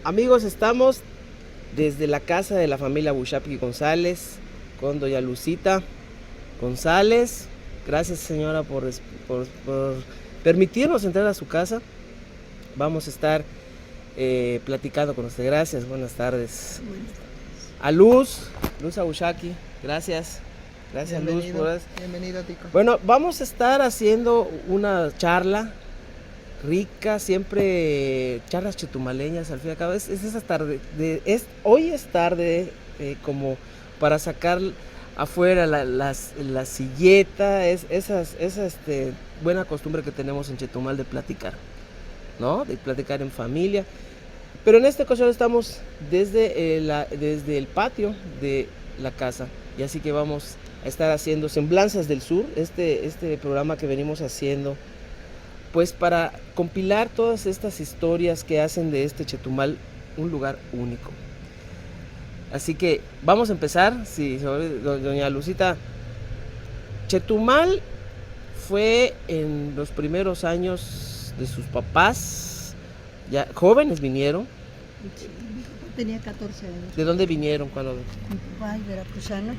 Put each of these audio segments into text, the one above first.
Amigos, estamos desde la casa de la familia Bushapi González con doña Lucita González. Gracias, señora, por permitirnos entrar a su casa. Vamos a estar platicando con usted. Gracias, buenas tardes. A Luz Abushaki, gracias. Gracias, bienvenido, Luz. Bienvenido, Tico. Bueno, vamos a estar haciendo una charla rica, siempre charlas chetumaleñas. Al fin y al cabo, es esa tarde, hoy es tarde como para sacar afuera la silleta, esa buena costumbre que tenemos en Chetumal de platicar, ¿no? De platicar en familia. Pero en esta ocasión estamos desde el patio de la casa, y así que vamos a estar haciendo Semblanzas del Sur, este programa que venimos haciendo, pues para compilar todas estas historias que hacen de este Chetumal un lugar único. Así que vamos a empezar. Sí, doña Lucita, Chetumal fue en los primeros años de sus papás, ya jóvenes vinieron. Sí, mi papá tenía 14 años. ¿De dónde vinieron cuando? Mi papá es veracruzano,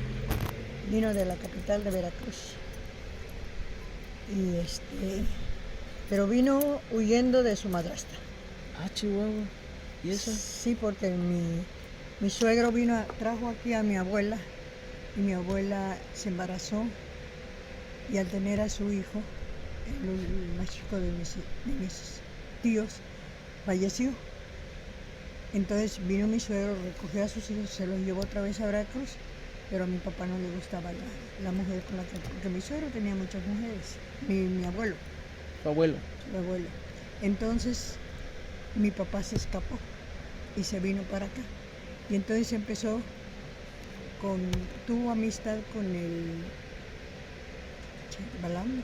vino de la capital de Veracruz. Pero vino huyendo de su madrastra. Ah, Chihuahua. ¿Y eso? Sí, porque mi suegro trajo aquí a mi abuela, y mi abuela se embarazó, y al tener a su hijo, el más chico de mis tíos, falleció. Entonces vino mi suegro, recogió a sus hijos, se los llevó otra vez a Veracruz, pero a mi papá no le gustaba la mujer con la que, porque mi suegro tenía muchas mujeres, mi abuelo. Su abuelo. Su abuelo. Entonces mi papá se escapó y se vino para acá. Y entonces tuvo amistad con el Balam,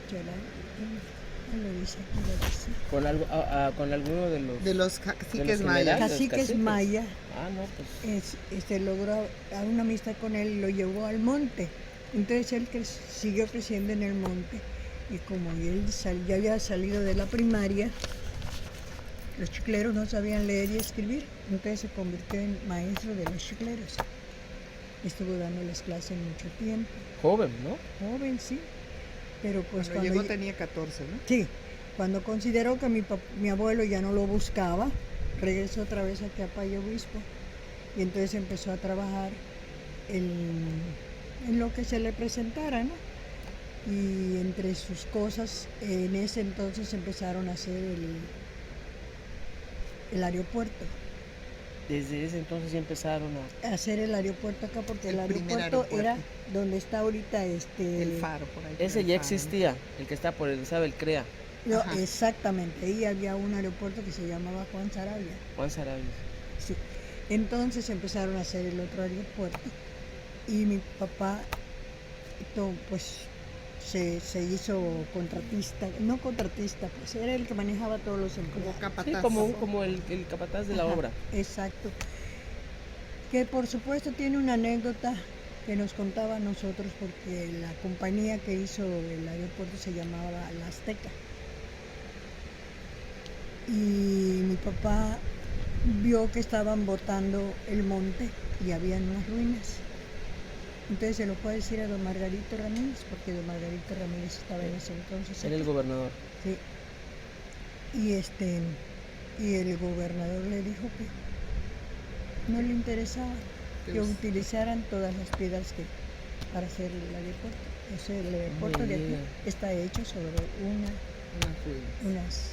Con alguno de los caciques mayas. Caciques maya. Ah, no, pues. Logró una amistad con él y lo llevó al monte. Entonces él siguió creciendo en el monte. Y como él ya había salido de la primaria, los chicleros no sabían leer y escribir, entonces se convirtió en maestro de los chicleros. Estuvo dándoles clases mucho tiempo. Joven, ¿no? Joven, sí. Pero pues cuando llegó tenía 14, ¿no? Sí. Cuando consideró que mi abuelo ya no lo buscaba, regresó otra vez aquí a Payo Obispo. Y entonces empezó a trabajar en lo que se le presentara, ¿no? Y entre sus cosas, en ese entonces empezaron a hacer el aeropuerto. Desde ese entonces ya empezaron a hacer el aeropuerto acá, porque el aeropuerto era donde está ahorita el faro por ahí. Ese ya existía, el que está por el CREA. No, exactamente, ahí había un aeropuerto que se llamaba Juan Sarabia. Juan Sarabia. Sí. Entonces empezaron a hacer el otro aeropuerto y mi papá pues se hizo contratista, no contratista, pues era el que manejaba todos los empleados. Como capataz. Sí, como el capataz de la obra. Exacto. Que por supuesto tiene una anécdota que nos contaba a nosotros, porque la compañía que hizo el aeropuerto se llamaba La Azteca. Y mi papá vio que estaban botando el monte y habían unas ruinas. Entonces se lo fue a decir a don Margarito Ramírez, porque don Margarito Ramírez estaba en ese entonces. Era el gobernador. Sí. Y el gobernador le dijo que no le interesaba que utilizaran todas las piedras para hacer el aeropuerto. O sea, el aeropuerto de aquí está hecho sobre unas tumbas.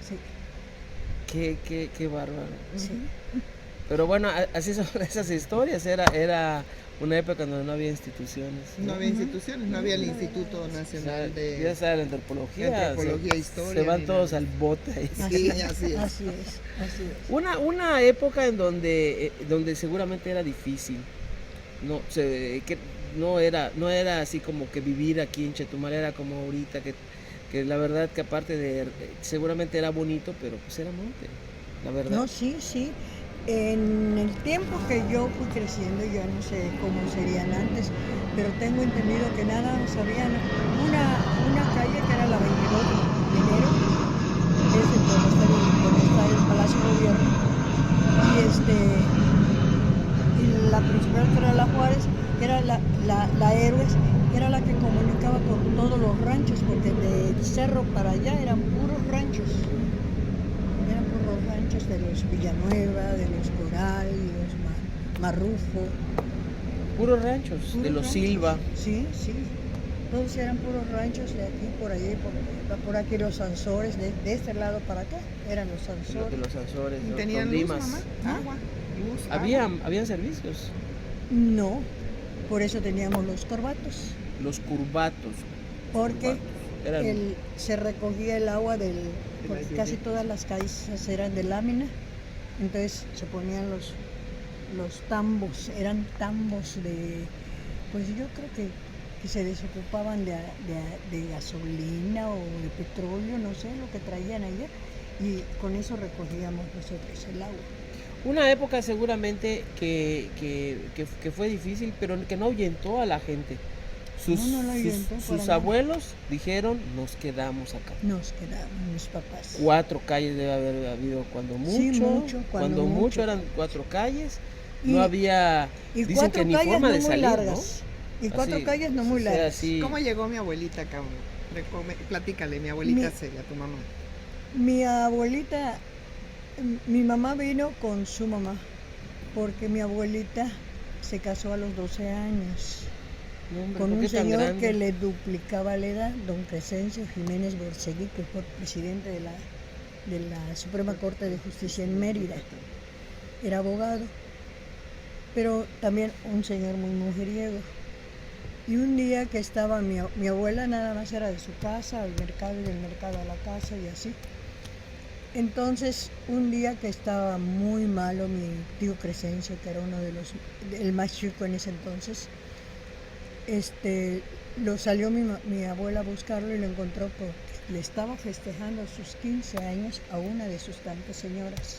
Sí. Qué bárbaro. Sí. Pero bueno, así son esas historias. Era una época donde no había instituciones. No había instituciones, no había el Instituto Nacional de... Ya sabe, la antropología. Historia. Se van todos al bote. Sí, así es. Así es. Una época en donde seguramente era difícil. No era así como que vivir aquí en Chetumal era como ahorita, que la verdad que aparte de seguramente era bonito, pero pues era monte, la verdad. No, sí. En el tiempo que yo fui creciendo, yo no sé cómo serían antes, pero tengo entendido que nada sabían. Una calle que era la 22 de enero, es donde está el Palacio de Gobierno, para allá eran puros ranchos. Eran puros ranchos de los Villanueva, de los Coral, de los Marrufo. Puros ranchos, de Puros los ranchos. Silva. Sí, sí. Todos eran puros ranchos de aquí, por allí, por aquí los Sansores, de este lado para acá, eran los De Sansores. los Sansores, ¿Y los tenían luz, Limas. mamá? ¿Ah? Agua, luz, agua. Habían servicios. No, por eso teníamos los corbatos, Los curvatos. porque Eran se recogía el agua porque lluvia. casi todas las calles eran de lámina, entonces se ponían los tambos, eran tambos pues yo creo que se desocupaban de gasolina o de petróleo, no sé, lo que traían allá, y con eso recogíamos nosotros el agua. una época seguramente que fue difícil, pero que no ahuyentó a la gente. No la ahuyentó para Sus nada. abuelos dijeron, nos quedamos acá. Nos quedamos, mis papás. 4 calles debe haber habido cuando mucho. Sí, mucho, cuando cuando mucho mucho. eran 4 calles. Y- No había, Y dicen 4 que ni calles forma no de muy salir, largas. Y 4 Así, calles no muy o sea, largas. así, ¿Cómo llegó mi abuelita acá? Platícale, mi abuelita Mi- Celia, tu mamá. Mi abuelita, mi mamá vino con su mamá, porque mi abuelita se casó a los 12 años no, hombre, con ¿por un qué tan señor grande? que le duplicaba la edad, don Crescencio Jiménez Borseguí, que fue presidente de la Suprema Corte de Justicia en Mérida. Era abogado, pero también un señor muy mujeriego. Y un día que estaba mi abuela, nada más era de su casa al mercado y del mercado a la casa y así. Entonces, un día que estaba muy malo mi tío Crescencio, que era el más chico en ese entonces, lo salió mi abuela a buscarlo y lo encontró porque le estaba festejando sus 15 años a una de sus tantas señoras.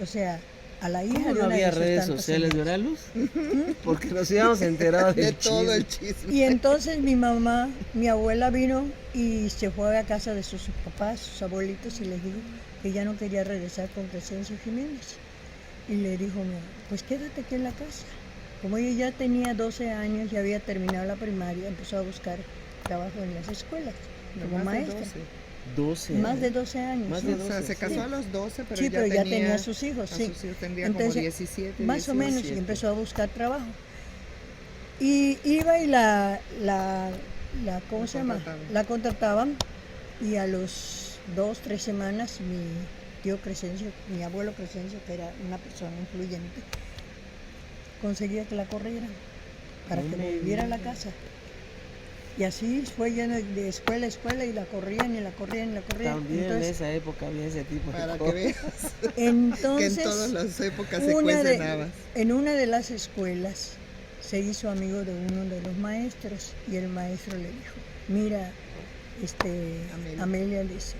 O sea, a la hija ¿Cómo de no una había de sus redes tantas sociales, señoras. ¿verdad, Luz? Porque nos íbamos enterado De del todo el chisme. chisme. Y entonces mi abuela vino y se fue a casa de sus papás, sus abuelitos, y les dijo que ya no quería regresar con Crescencio Jiménez. Y le dijo, pues quédate aquí en la casa. Como ella ya tenía 12 años, ya había terminado la primaria, empezó a buscar trabajo en las escuelas, como Más de maestra. 12. Más de 12 años. Más ¿sí? de O sea, 12, se casó sí. a los 12, pero, Sí, pero ya tenía sus hijos, a sí. sus hijos tendría Entonces, como 17, Más o menos, y 17. empezó a buscar trabajo. Y iba y ¿cómo La se llama? contrataban. La contrataban, y a los 2, 3 semanas mi tío Crescencio, mi abuelo Crescencio, que era una persona influyente, conseguía que la corrieran para No que me volviera a la digas. casa. Y así fue lleno de escuela a escuela, y la corrían y la corrían y la corrían. También en Entonces, esa época había ese tipo de Para que cosas. veas entonces, que en todas las épocas se una cuecen de- habas. en una de las escuelas se hizo amigo de uno de los maestros, y el maestro le dijo, mira, Amelia le dice,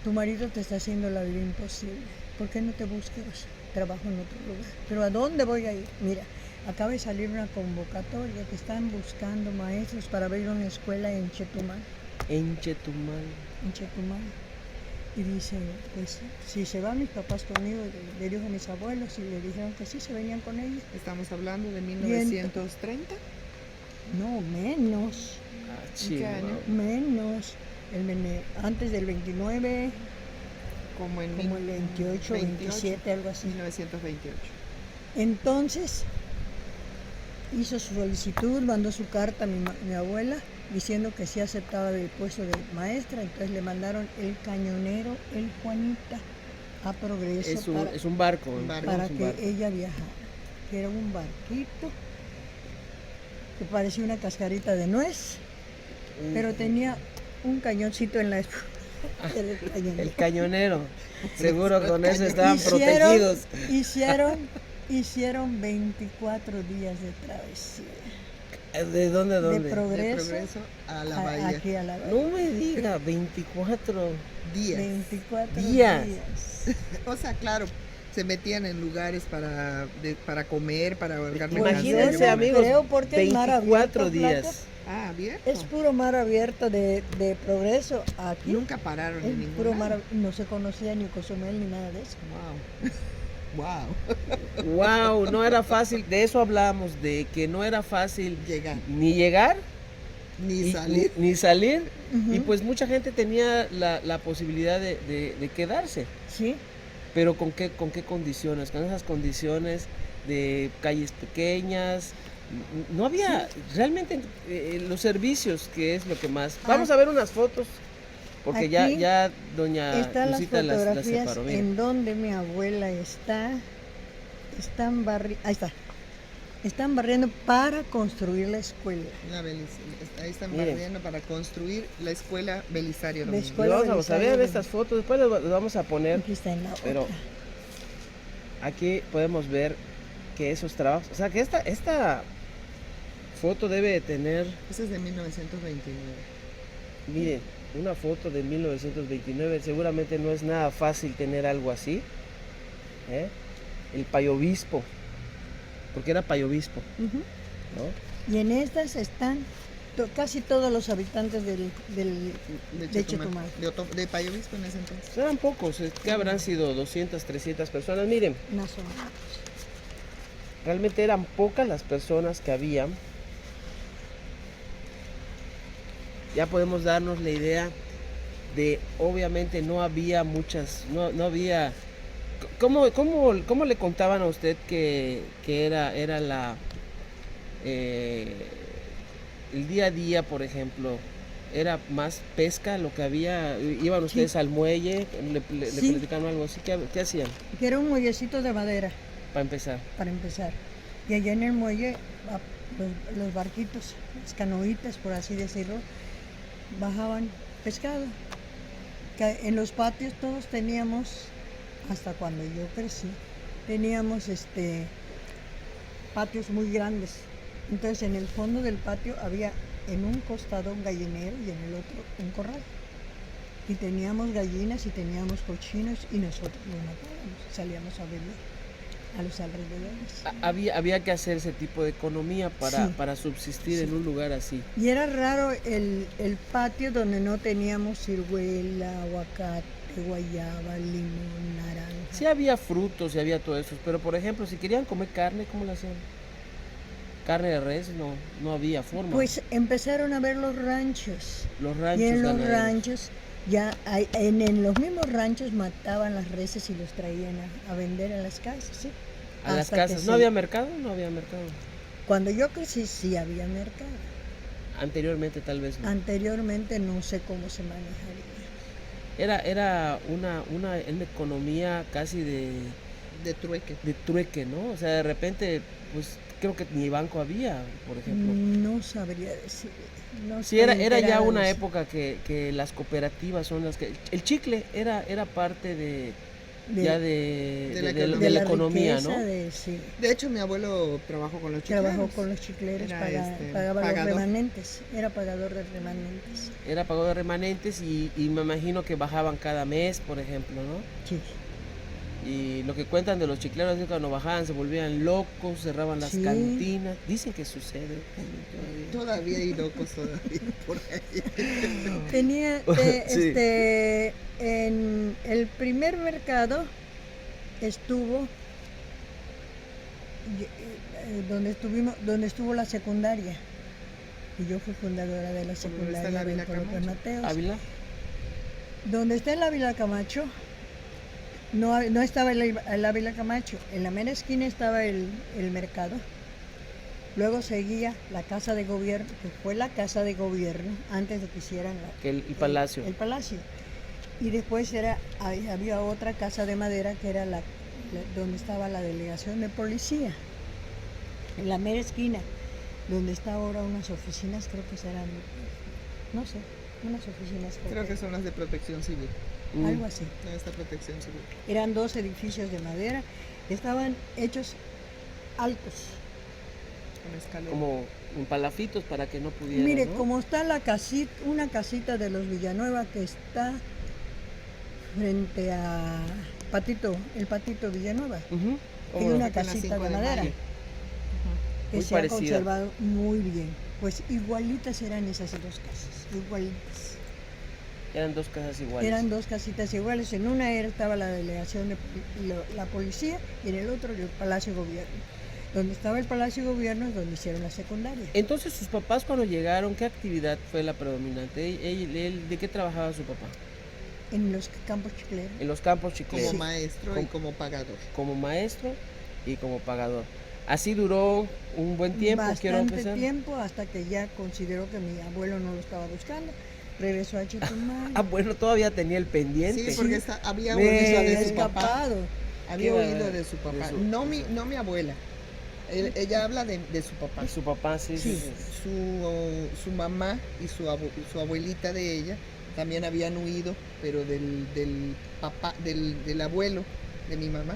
tu marido te está haciendo la vida imposible, ¿por qué no te buscas trabajo en otro lugar? Pero ¿a dónde voy a ir? Mira, acaba de salir una convocatoria que están buscando maestros para abrir una escuela en Chetumal. En Chetumal. En Chetumal. Y dice, pues si se van mis papás conmigo, le dijo a mis abuelos, y le dijeron que sí, se venían con ellos. Estamos hablando de Bien. 1930. No, menos, Ah, ¿En qué año? menos. Antes del 29, Como en como el 28, 27, algo así. 1928. Entonces, hizo su solicitud, mandó su carta a mi abuela, diciendo que sí aceptaba el puesto de maestra. Entonces le mandaron el cañonero, el Juanita, a Progreso Es un barco. Un barco. para es un que barco. ella viajara. Que era un barquito que parecía una cascarita de nuez, pero tenía un cañoncito en la espalda. Era el cañonero. El cañonero. Seguro con eso estaban Hicieron- protegidos. Hicieron 24 días de travesía. ¿De dónde a dónde? De De Progreso Progreso a la bahía. aquí a la bahía. No me diga, 24 Días. 24 Días. días. O sea, claro, se metían en lugares para comer, para ordenar Imagínense, yo no amigos, creo, porque es mar 24 abierto, días. Flaco. Ah, bien. Es puro mar abierto de Progreso aquí. Nunca pararon en Es ningún puro lado. mar, no se conocía ni Cozumel ni nada de eso. Wow. Wow. Wow, no era fácil. De eso hablamos, de que no era fácil Llegar. ni llegar Ni salir. Ni salir. Ujú. Y pues mucha gente tenía la posibilidad de quedarse. Sí, Pero ¿con qué condiciones? Con esas condiciones de calles pequeñas. No había realmente los servicios, que es lo que más. Vamos a ver unas fotos, porque Aquí ya doña están las Lucita las fotografías separó. Mira. en donde mi abuela está. Ahí está. Están barriendo para construir la escuela. Ahí están Miren. barriendo para construir la escuela Belisario La Domínguez. Y escuela vamos a ver Belisario estas fotos, después les vamos a poner, Aquí está en la pero otra. aquí podemos ver que esos trabajos, o sea que esta foto debe de tener, Ese es de 1929. miren, una foto de 1929, seguramente no es nada fácil tener algo así, ¿eh? El payobispo, porque era payobispo, Ujú. ¿no? Y en estas están casi todos los habitantes de Chetumal. De Payobispo en ese entonces. Eran pocos, que habrán sido 200, 300 personas, miren, Más o menos. realmente eran pocas las personas que habían. Ya podemos darnos la idea de, obviamente no había muchas, no había. ¿Cómo le contaban a usted que era el día a día, por ejemplo? ¿Era más pesca lo que había? ¿Iban ustedes al muelle? ¿Le Sí. platicaban algo así? ¿Qué hacían Que era un muellecito de madera, para empezar? para empezar. Y allá en el muelle, los barquitos, las canoitas, por así decirlo, bajaban pescado. Que en los patios todos teníamos, hasta cuando yo crecí, teníamos patios muy grandes. Entonces en el fondo del patio había en un costado un gallinero y en el otro un corral. Y teníamos gallinas y teníamos cochinos y nosotros los matábamos, salíamos a vender a los alrededores. Había que hacer ese tipo de economía Sí. para subsistir Sí. en un lugar así. Y era raro el patio donde no teníamos ciruela, aguacate, guayaba, limón, naranja. Sí había frutos y había todo eso, pero por ejemplo, si querían comer carne, ¿cómo lo hacían? Carne de res, no había forma. Pues empezaron a ver los ranchos. Los ranchos Y en los ganaderos. ranchos, ya en los mismos ranchos mataban las reses y los traían a vender a las casas, ¿sí? A las Hasta que casas. ¿No se- había mercado? No había mercado. Cuando yo crecí sí había mercado. Anteriormente tal vez no. Anteriormente no sé cómo se manejaría. Era una economía casi De trueque. de trueque, ¿no? O sea, de repente, pues creo que ni banco había, por ejemplo. No sabría decir. No Sí, estoy era ya enterada de una eso. época que las cooperativas son las que. El chicle era parte de ya de la de la economía, riqueza ¿no? sí. De hecho, mi abuelo trabajó con los chicleros. Trabajó con los chicleros, Era, pagaba los pagador. remanentes, era pagador de remanentes. Era pago de remanentes y me imagino que bajaban cada mes, por ejemplo, ¿no? Sí. Y lo que cuentan de los chicleros es que cuando bajaban se volvían locos, cerraban las Sí. cantinas. Dicen que sucede todavía. Todavía hay locos todavía por ahí. Tenía, Sí. en el primer mercado estuvo donde estuvo la secundaria. Y yo fui fundadora de la está secundaria la de Vila López Camacho. Mateos. Ávila. Donde está el Ávila Camacho, no estaba el Ávila Camacho, en la mera esquina estaba el mercado. Luego seguía la casa de gobierno, que fue la casa de gobierno antes de que hicieran Que el palacio. El palacio. Y después había otra casa de madera que era donde estaba la delegación de policía. En la mera esquina, donde está ahora unas oficinas, creo que serán, no sé, unas oficinas. Creo que son las de protección civil. Algo así. No, esta protección civil. Eran 2 edificios de madera, estaban hechos altos. Con escalera. Como en palafitos para que no pudieran. Mire, ¿no? como está una casita de los Villanueva que está frente a el Patito Villanueva, Ujú. hay Oh, una Aquí en la casita 5 de de madera mayo. que Muy se ha parecida. conservado muy bien. Pues igualitas eran esas 2 casas, igualitas. Eran dos casas iguales. Eran 2 casitas iguales. En una estaba la delegación de la policía y en el otro el Palacio de Gobierno. Donde estaba el Palacio de Gobierno es donde hicieron la secundaria. Entonces, sus papás cuando llegaron, ¿qué actividad fue la predominante? ¿De qué trabajaba su papá? En los campos chicleros. En los campos Como chicleros, maestro y Como- como pagador. como maestro y como pagador. Así duró un buen tiempo, quiero Bastante pensar. tiempo hasta que ya consideró que mi abuelo no lo estaba buscando. Regresó a Chetumal. Ah, bueno, todavía tenía el pendiente. Sí, porque había Me- oído había de su papá. escapado. Había Qué oído bárbaro. de su papá. De su- No mi abuela. Ella habla de su papá. Y su papá, sí, sí, Sí. sí. Su mamá y su abuelita de ella también habían huido, pero del papá, del abuelo de mi mamá,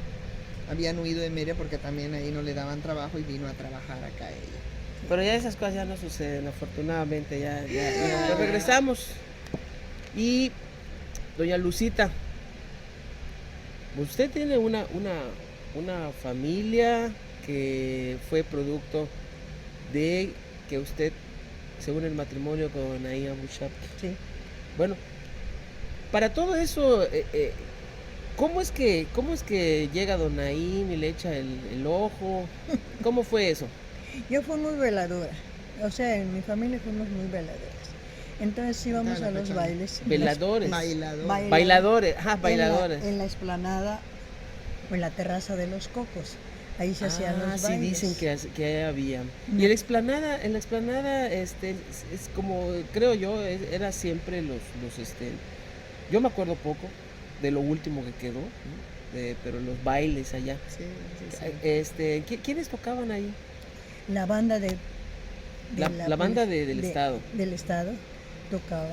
habían huido de Mérida porque también ahí no le daban trabajo y vino a trabajar acá ella. Pero ya esas cosas ya no suceden, afortunadamente, ya. Pero regresamos. Y doña Lucita, usted tiene una familia que fue producto de que usted, según el matrimonio con Naim Abu Shab. Sí. Bueno, para todo eso, ¿cómo es que llega don Naim y le echa el ojo? ¿Cómo fue eso? Yo fui muy veladora. O sea, en mi familia fuimos muy veladoras. Entonces íbamos Dale, a los pechame. bailes. Veladores. Bailador. Bailadores, ajá, bailadores. En la explanada o en la terraza de los Cocos. Ahí se hacían los sí, bailes. dicen que había. No. Y en la explanada, es como, creo yo, era siempre yo me acuerdo poco de lo último que quedó, ¿no? Pero los bailes allá. Sí, sí, sí. ¿Quiénes tocaban ahí? La banda de La banda del estado. Del estado tocaba.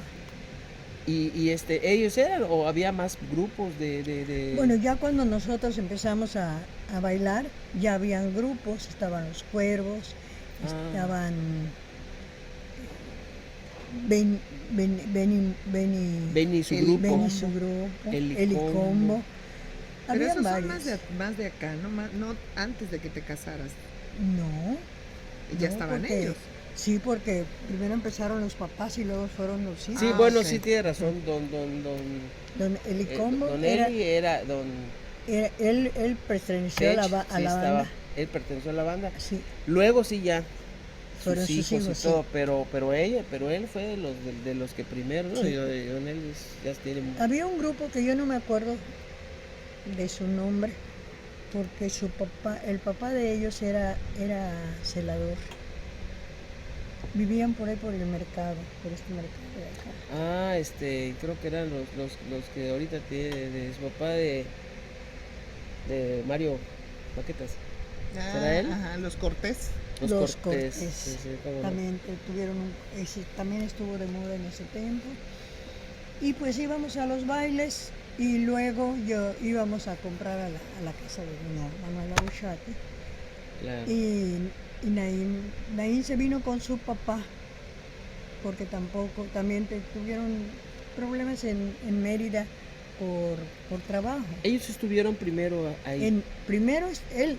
Y ellos eran, o había más grupos de... Bueno, ya cuando nosotros empezamos a bailar, ya habían grupos, estaban los Cuervos, Ah. estaban Ven y su El grupo. Beni su grupo, Helicombo. Helicombo. Pero Habían esos son varios. más de acá, no antes de que te casaras. No, Ya no, estaban porque- ellos. Sí, porque primero empezaron los papás y luego fueron los hijos. Sí, Ah, bueno, ok. sí tiene razón, don Don Helicombo don era, Eli era él perteneció a la, Tech, ba- a sí la estaba, banda. él perteneció a la banda. Sí, Luego sí ya Fueron sus sus hijos hijos, y todo, sí. pero él fue de los que primero, ¿no? Sí. Y don Eli ya tiene había un grupo que yo no me acuerdo de su nombre, porque el papá de ellos era celador. Vivían por ahí por el mercado, por este mercado de acá. creo que eran los que ahorita tiene de su papá de Mario Maquetas. ¿Será él? Ajá, los Cortés. Los Cortés. Cortés. Sí, sí, cómo no. También también estuvo de moda en ese tiempo. Y pues íbamos a los bailes y luego íbamos a comprar a la casa de doña Manuela Buchati. Claro. Y Naim se vino con su papá, porque también tuvieron problemas en Mérida por trabajo. Ellos estuvieron primero ahí, Primero,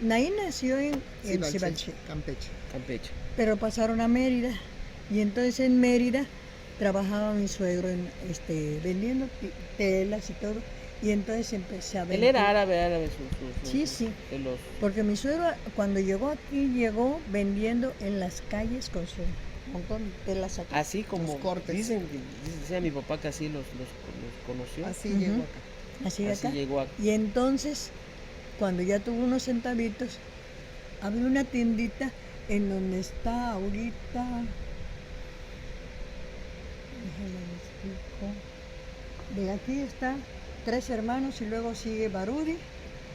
Naim nació en Cibalche, Cibalche, Campeche. Campeche. pero pasaron a Mérida, y entonces en Mérida trabajaba mi suegro vendiendo telas y todo, y entonces empecé a Él vender. era árabe, Sí, sí. de los... Porque mi suegro cuando llegó aquí llegó vendiendo en las calles con su montón de telas aquí. Así como Los cortes. decía mi papá que así los conoció. Así Ujú. llegó acá. Así Así acá. llegó a... Y entonces, cuando ya tuvo unos centavitos, había una tiendita en donde está ahorita. Déjenme les explico. De aquí está Tres Hermanos y luego sigue Barudi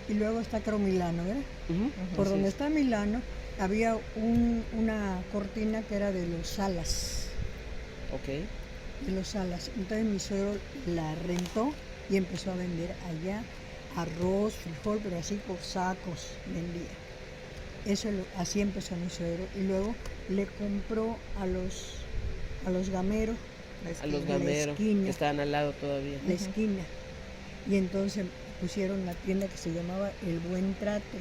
y luego está creo Milano, ¿verdad? Ujú, Por así donde es. está Milano había una cortina que era de los Salas, Ok. de los Salas. Entonces mi suegro la rentó y empezó a vender allá arroz, frijol, pero así por sacos vendía. Así empezó mi suegro. Y luego le compró a los gameros A los de la gameros esquina. que estaban al lado todavía. la esquina. Y entonces pusieron la tienda que se llamaba El Buen Trato.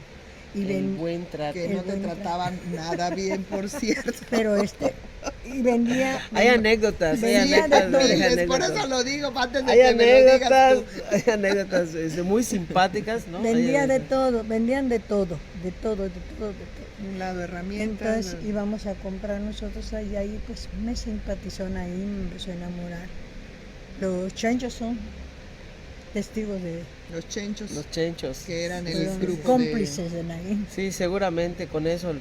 Y El buen trato. Que no te El buen trataban nada bien, por cierto. pero Y vendía. Hay anécdotas, hay Vendía de anécdotas, todo. hay Miles, por anécdotas. eso lo digo, antes de Hay que me lo digas anécdotas, tú. hay anécdotas muy simpáticas, ¿no? Hay Vendía de anécdotas. todo, vendían de todo, de todo, de todo, de todo. Un lado herramientas. Entonces íbamos a comprar nosotros allá y pues me simpatizó Naim, me empezó a enamorar. Los chanchos son testigos de Los chenchos, Los chenchos. que eran el fueron grupo cómplices de Naim. Sí, seguramente con eso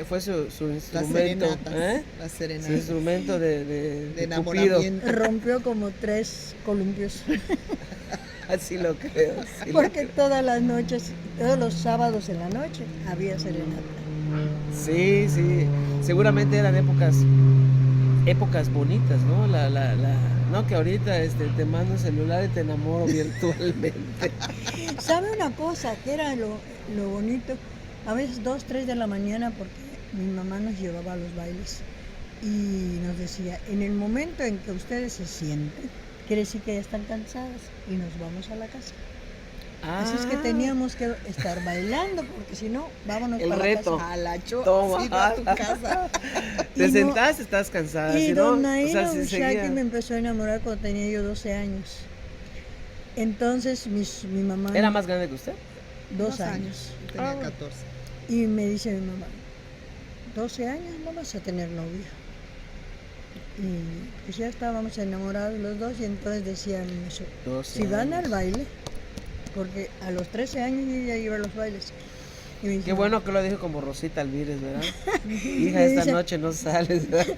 fue su de las instrumento, serenatas. ¿eh? Las Su serenatas. instrumento de De Cupido. enamoramiento. Rompió como 3 columpios. Así lo creo. así lo Porque creo. todas las noches, todos los sábados en la noche había serenata. Sí, sí. Seguramente eran épocas bonitas, ¿no? No, que ahorita te mando un celular y te enamoro virtualmente. ¿Sabe una cosa? Que era lo bonito. A veces 2, 3 de la mañana porque mi mamá nos llevaba a los bailes y nos decía, en el momento en que ustedes se sienten, quiere decir que ya están cansadas y nos vamos a la casa. Así es que teníamos que estar bailando porque si no, vámonos El para reto. la casa. A la Toma. sí, no a tu casa. Te Y no- sentaste, estás cansada. Y si no, don Naina si Ushaki me empezó a enamorar cuando tenía yo 12 años. Entonces mi mamá... ¿Era más grande que usted? 2 años. Yo tenía Ah, bueno. 14. Y me dice mi mamá, 12 años no vas a tener novio. Y pues ya estábamos enamorados los dos y entonces decían eso, 12 si van años. al baile, porque a los 13 años yo ya iba a los bailes. Y me dice, Qué bueno que lo dijo como Rosita Alvírez, ¿verdad? Hija, Me esta dice- noche no sales, ¿verdad?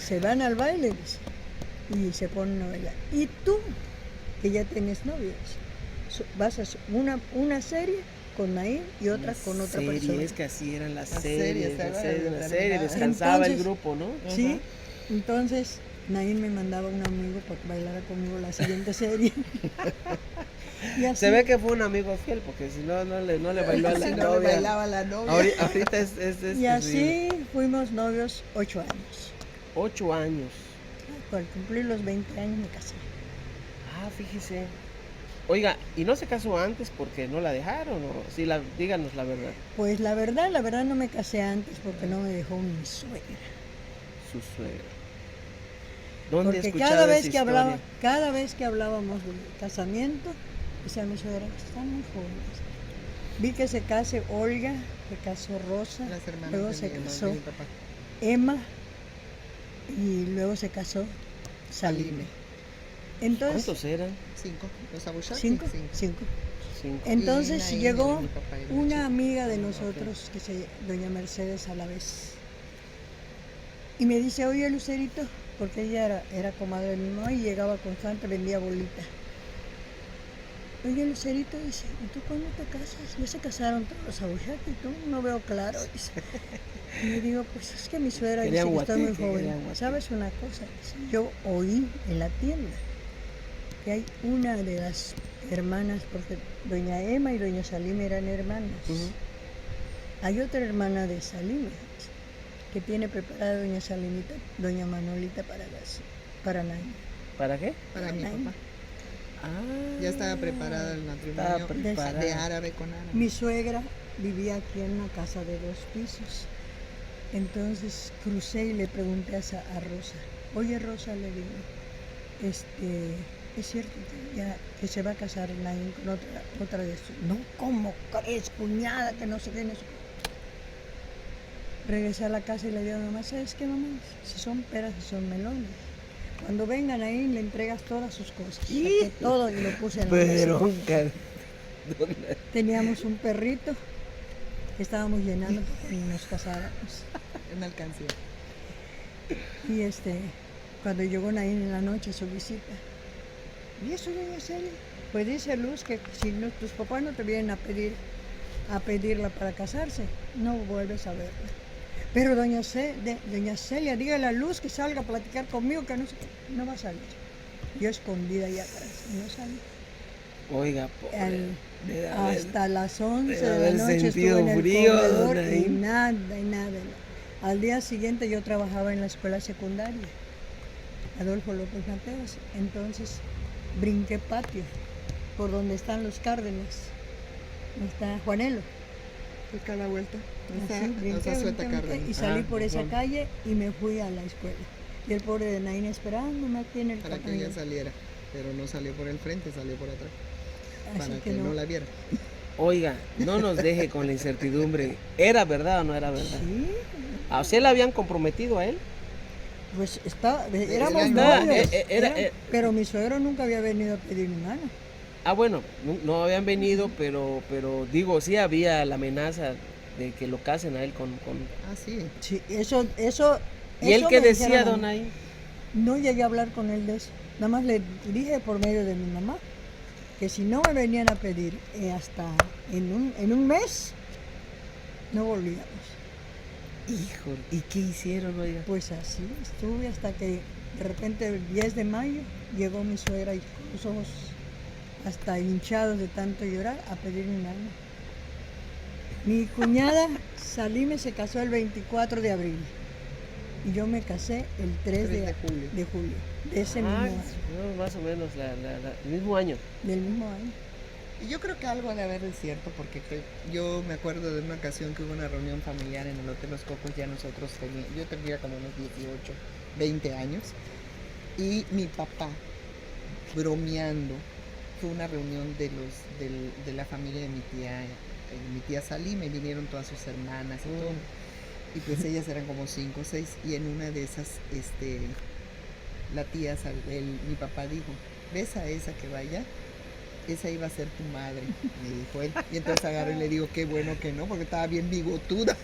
se van al baile, dice, y se ponen a bailar. Y tú, que ya tienes novio, dice, vas a hacer una serie con Naim y otra con otra serie, persona. es que así eran las Las series, series, las ¿verdad? series, las series, Determinadas. descansaba el Entonces, grupo, ¿no? Sí, Ajá. entonces Naim me mandaba un amigo para que bailara conmigo la siguiente serie. Y así, Se ve que fue un amigo fiel, porque si no, no le bailó a la Si no le novia. bailaba la novia. Ahorita es y terrible. así fuimos novios 8 años. 8 años. Al cumplir los 20 años me casé. Ah, fíjese. Oiga, ¿y no se casó antes porque no la dejaron? ¿O? Sí, díganos la verdad. Pues la verdad no me casé antes porque no me dejó mi suegra. Su suegra. ¿Dónde Porque escuchaba cada vez esa que historia? hablábamos del casamiento, decía mi suegra, están muy jóvenes. Vi que se case Olga, se casó Rosa, Las hermanas luego de se mi mamá, casó de mi papá. Emma y luego se casó Salime. Entonces, ¿Cuántos eran? 5. Los Abushaki. 5, 5. 5. Cinco. Entonces Naim, llegó mi papá era una chico. amiga de nosotros, que se doña Mercedes Alavés, y me dice, oye Lucerito, porque ella era comadre de mi mamá y llegaba constante, vendía bolita. Oye Lucerito, dice, ¿y tú cuándo te casas? Ya se casaron todos los Abushaki y tú, no veo claro, dice. Y le digo, pues es que mi suegra dice Querían que estoy muy guateque, joven. querían guateque. ¿Sabes una cosa? Dice, yo oí en la tienda que hay una de las hermanas, porque doña Emma y doña Salime eran hermanas. Ujú. Hay otra hermana de Salime que tiene preparada doña Salimita, doña Manolita para Naim. ¿Para qué? Para mi Naim. papá. Ah, Ya estaba preparada el estaba matrimonio preparada. de árabe con árabe. Mi suegra vivía aquí en una casa de 2 pisos. Entonces crucé y le pregunté a Rosa, oye Rosa, le digo, es cierto que se va a casar Naim con otra de sus. No, ¿cómo crees, cuñada? Que no sé qué, no sé qué. Regresé a la casa y le digo a mi mamá, ¿sabes qué, mamá? Si son peras, si son melones. Cuando vengan ahí le entregas todas sus cosas. Saqué todo y lo puse en la mesa. Pero, Teníamos un perrito que estábamos llenando porque nos casáramos. Una alcancía. Y cuando llegó Naim en la noche su visita, ¿y eso, doña Celia? Pues dice Luz que si tus papás no te vienen a pedirla para casarse, no vuelves a verla. Pero doña Celia, dígale a Luz que salga a platicar conmigo, que no va a salir. Yo escondida allá atrás, no salí. oiga, pobre. Debe haber- Hasta las 11 debe de la haber noche sentido estuve en el frío, corredor don y Naim. nada. Al día siguiente yo trabajaba en la escuela secundaria, Adolfo López Mateos. Entonces brinqué patio, por donde están los Cárdenas, donde está Juanelo. acá a la vuelta. Así, brinqué, brinqué, y salí por esa calle y me fui a la escuela. Y el pobre de Naín esperándome aquí en el para que ella saliera, pero no salió por el frente, salió por atrás, Así para que no la viera. Oiga, no nos deje con la incertidumbre. ¿Era verdad o no era verdad? Sí, ¿A usted la habían comprometido a él? pues éramos Era- novios, era- pero mi suegro nunca había venido a pedir mi mano. Bueno, no habían venido, pero digo, sí había la amenaza de que lo casen a él con... Ah, sí. Sí, ¿Y él eso qué me decía, dijeron a don mí. ahí? No llegué a hablar con él de eso. Nada más le dije por medio de mi mamá que si no me venían a pedir hasta en un mes, no volvíamos. Híjole, ¿y qué hicieron, oiga? Pues así estuve hasta que de repente el 10 de mayo llegó mi suegra y con los ojos hasta hinchados de tanto llorar a pedir mi mano. Mi cuñada Salime se casó el 24 de abril y yo me casé el 3 de julio. de julio de ese mismo año, no, más o menos el mismo año. del mismo año. Y yo creo que algo ha de haber de cierto, porque yo me acuerdo de una ocasión que hubo una reunión familiar en el Hotel Los Cocos, ya nosotros yo tenía como unos 18, 20 años, y mi papá, bromeando, fue una reunión de la familia de mi tía Salima, y vinieron todas sus hermanas y todo, y pues ellas eran como 5 o 6, y en una de esas, la tía, mi papá dijo, ¿ves a esa que vaya? Esa iba a ser tu madre, me dijo él. Y entonces agarré y le digo, qué bueno que no, porque estaba bien bigotuda.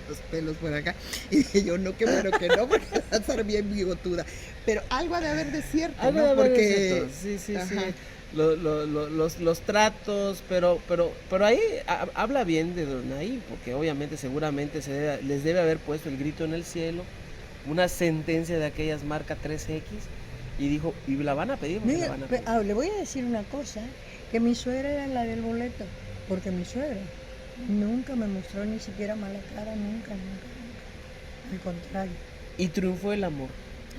Los pelos por acá. Y dije yo, no, qué bueno que no, porque va a estar bien bigotuda. Pero algo ha de haber de cierto, Algo ¿no? de haber de Porque cierto. Sí. Ajá. Los tratos, pero ahí habla bien de don ahí, porque obviamente seguramente les debe haber puesto el grito en el cielo, una sentencia de aquellas marca 3X, y dijo, y la van a pedir porque la van a pedir. Le voy a decir una cosa, que mi suegra era la del boleto, porque mi suegra nunca me mostró ni siquiera mala cara, nunca. Al contrario, Y triunfó el amor.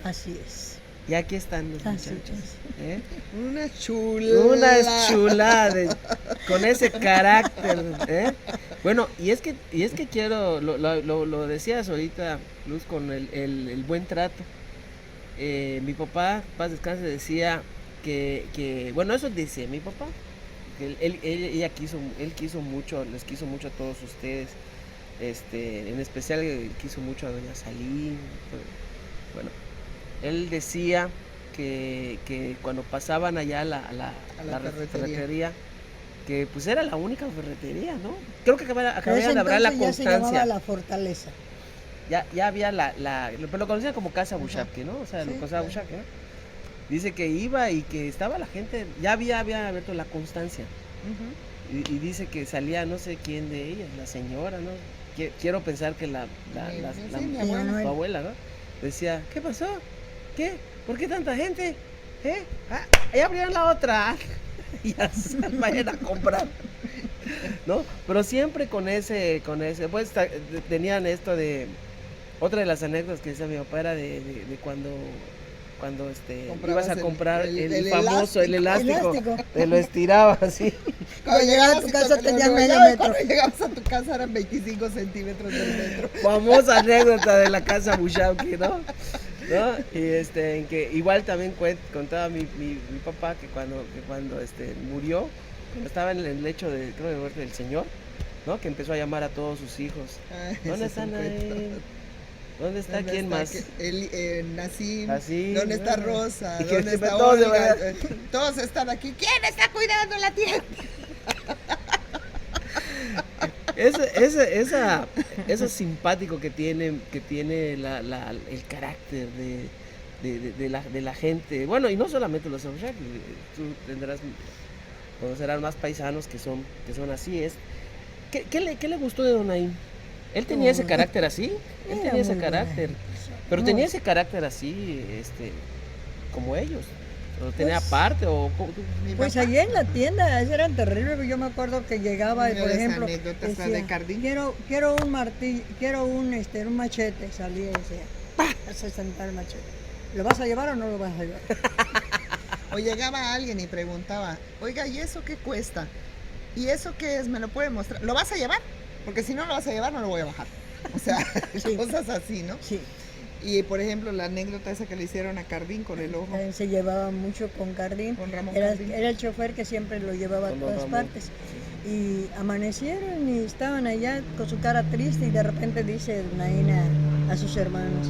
así es. Y aquí están los Así muchachos. es. ¿Eh? una chula. Una chulada con ese carácter, ¿eh? Bueno, y es que quiero, lo decías ahorita, Luz, con el buen trato. Mi papá, paz descanse, decía que bueno, eso dice mi papá, que él quiso mucho, les quiso mucho a todos ustedes, en especial quiso mucho a doña Salim. Bueno, él decía que cuando pasaban allá a la ferretería, que pues era la única ferretería, ¿no? Creo que acababan de hablar la ya se llamaba Constancia. La Fortaleza. Ya había pero lo conocían como Casa Bushapke, ¿no? O sea, Sí, lo conocía claro. Bushapke, ¿no? Dice que iba y que estaba la gente, ya había abierto la Constancia. Ujú. Y dice que salía no sé quién de ellas, la señora, ¿no? Quiero pensar que Mi abuela. tu abuela, ¿no? Decía, ¿qué pasó? ¿Qué? ¿Por qué tanta gente? Ya abrieron la otra. Y ya vayan a comprar. ¿No? Pero siempre con ese, pues tenían esto de, otra de las anécdotas que decía mi papá era de cuando Comprabas ibas a comprar el famoso, el elástico, Elástico. te lo estiraba así. Cuando llegabas a tu casa tenías medio metro. Cuando llegabas a tu casa eran 25 centímetros del metro. Famosa anécdota de la casa Bushapke, ¿no? En que igual también contaba mi papá que cuando murió, cuando estaba en el lecho de muerte del Señor, ¿no? Que empezó a llamar a todos sus hijos. Ay, ¿Dónde ese es un están ahí? cuento. ¿Dónde está ¿Dónde quién está más? Nacim, Nacim, ¿dónde está bueno. Rosa? Y que ¿Dónde siempre está todos de Olga? verdad. Todos están aquí. ¿Quién está cuidando la tienda? Eso simpático que tiene el carácter de la gente. Bueno, y no solamente los Bushapke, tú conocerás más paisanos que son así. ¿Qué le gustó de Don Naim? Él tenía ese carácter así, él Era tenía ese muy carácter, buena persona. pero No, tenía ese carácter así, como ellos. ¿Lo tenía Pues- aparte o cómo tú? Mi Pues papá. allí en la tienda, eso eran terribles. Yo me acuerdo que llegaba y, Una por de esas ejemplo, anécdotas, la decía, de Cardín. quiero un martillo, quiero un machete. Salía y decía, ¡pah! Se sentaba el machete. ¿Lo vas a llevar o no lo vas a llevar? O llegaba alguien y preguntaba, oiga, ¿y eso qué cuesta? ¿y eso qué es? ¿Me lo puede mostrar? ¿Lo vas a llevar? Porque si no lo vas a llevar, no lo voy a bajar. O sea, Sí. cosas así, ¿no? Sí, Y por ejemplo, la anécdota esa que le hicieron a Cardín con el ojo, se llevaba mucho con Cardín. con Ramón Era, Cardín. era el chofer que siempre lo llevaba a Con don todas Ramón. partes. Y amanecieron y estaban allá con su cara triste y de repente dice Naina a sus hermanos,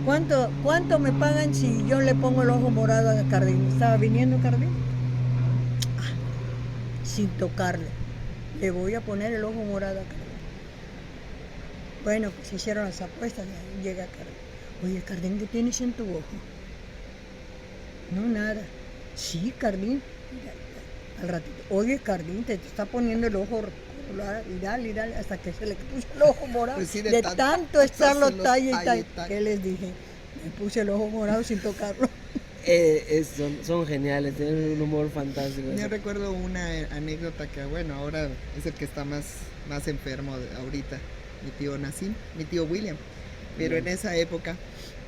¿cuánto me pagan si yo le pongo el ojo morado a Cardín? ¿Estaba viniendo Cardín? Sin tocarle. Le voy a poner el ojo morado a Cardín. Bueno, pues hicieron las apuestas y llega Cardín. Oye, Cardín, ¿qué tienes en tu ojo? No, nada. Sí, Cardín. Al ratito, oye, Cardín, te está poniendo el ojo y dale, hasta que se le puso el ojo morado. Pues sí, de tanto estarlo estárselo talla y talla y talla. talla. ¿Qué les dije? Me puse el ojo morado sin tocarlo. Son geniales, tienen un humor fantástico. Yo recuerdo una anécdota que, bueno, ahora es el que está más enfermo ahorita, mi tío Nassim, mi tío William. Pero en esa época,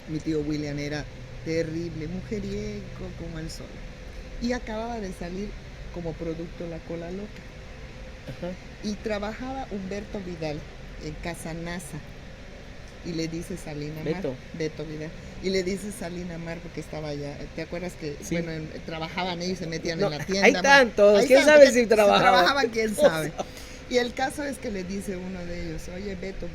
mi tío William era terrible, mujeriego como el sol. Y acababa de salir como producto La Cola Loca. Ajá. Y trabajaba Humberto Vidal en Casa NASA. Y le dice Salina Mar. Beto Vidal. Y le dice Salina Mar porque estaba allá. ¿Te acuerdas que Sí. bueno, trabajaban ellos, se metían No, en la tienda? ahí están todos. Ahí ¿Quién están, sabe porque si trabajaban? trabajaban, quién sabe. Y el caso es que le dice uno de ellos, oye Beto,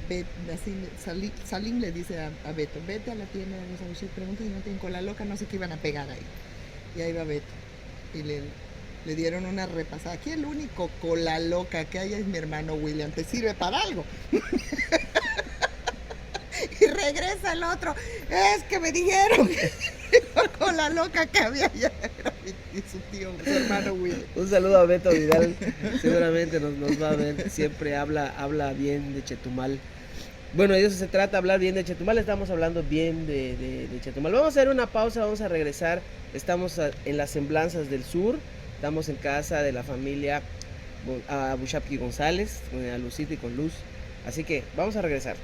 Salim le dice a Beto, vete a la tienda de los abusos, pregunta si no tienen cola loca, no sé qué iban a pegar ahí. Y ahí va Beto. Y le dieron una repasada. Aquí el único cola loca que hay es mi hermano William, ¿te sirve para algo? Y regresa el otro, es que me dijeron que la cola loca que había allá era su tío, su hermano William. Un saludo a Beto Vidal, seguramente nos va a ver, siempre habla bien de Chetumal. Bueno, de eso se trata, hablar bien de Chetumal, estamos hablando bien de Chetumal. Vamos a hacer una pausa, vamos a regresar, estamos en las semblanzas del sur, estamos en casa de la familia Abushapki González, con a Lucita y con Luz, así que vamos a regresar.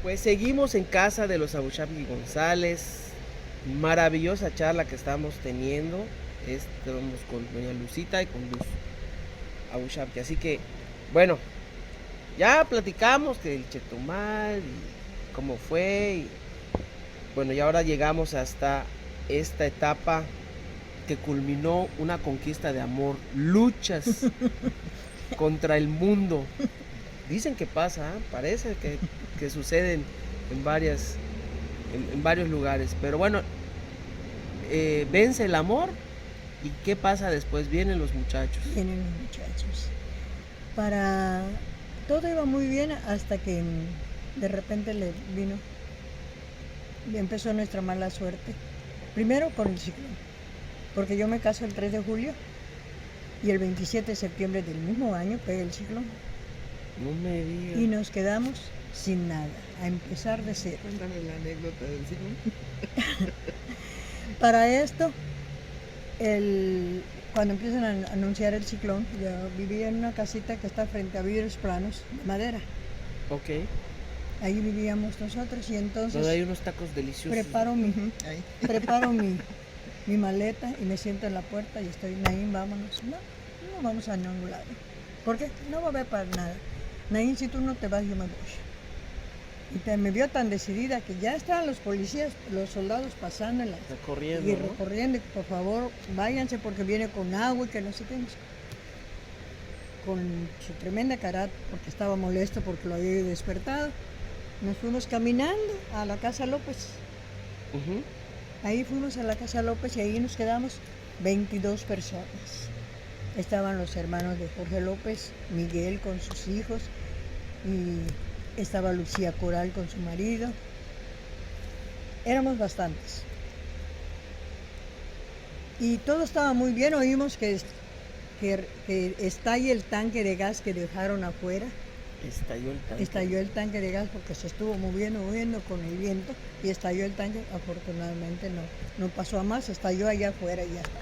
Pues seguimos en casa de los Abushapki González, maravillosa charla que estamos teniendo, estamos con doña Lucita y con Luz Abushapki, así que bueno, ya platicamos que el Chetumal y cómo fue y bueno, y ahora llegamos hasta esta etapa que culminó una conquista de amor, luchas contra el mundo. Dicen que pasa, parece que suceden en varios lugares, pero bueno, vence el amor y ¿qué pasa después? Vienen los muchachos. Vienen los muchachos. Todo iba muy bien hasta que de repente le empezó nuestra mala suerte. Primero con el ciclón, porque yo me caso el 3 de julio y el 27 de septiembre del mismo año pega el ciclón. No me digas. Y nos quedamos sin nada, a empezar de cero. Cuéntame la anécdota del ciclón. Para esto, cuando empiezan a anunciar el ciclón, yo vivía en una casita que está frente a vidrios planos de madera. Ok. Ahí vivíamos nosotros y entonces Donde hay unos tacos deliciosos. preparo mi Ahí. mi maleta y me siento en la puerta y estoy, Naín, vámonos. No vamos a ningún lado. ¿Por qué? No va a haber para nada. Naín, si tú no te vas, yo me voy. Y me vio tan decidida que ya estaban los policías, los soldados pasando en Recorriendo, y ¿no? recorriendo, por favor, váyanse porque viene con agua y que no sé qué. Con su tremenda cara, porque estaba molesto porque lo había despertado, nos fuimos caminando a la Casa López. Ujú. Ahí fuimos a la Casa López y ahí nos quedamos 22 personas. Estaban los hermanos de Jorge López, Miguel con sus hijos, y estaba Lucía Coral con su marido. Éramos bastantes. Y todo estaba muy bien, oímos que estalle el tanque de gas que dejaron afuera. Estalló el tanque de gas porque se estuvo moviendo con el viento y estalló el tanque. Afortunadamente no pasó a más, estalló allá afuera y ya está.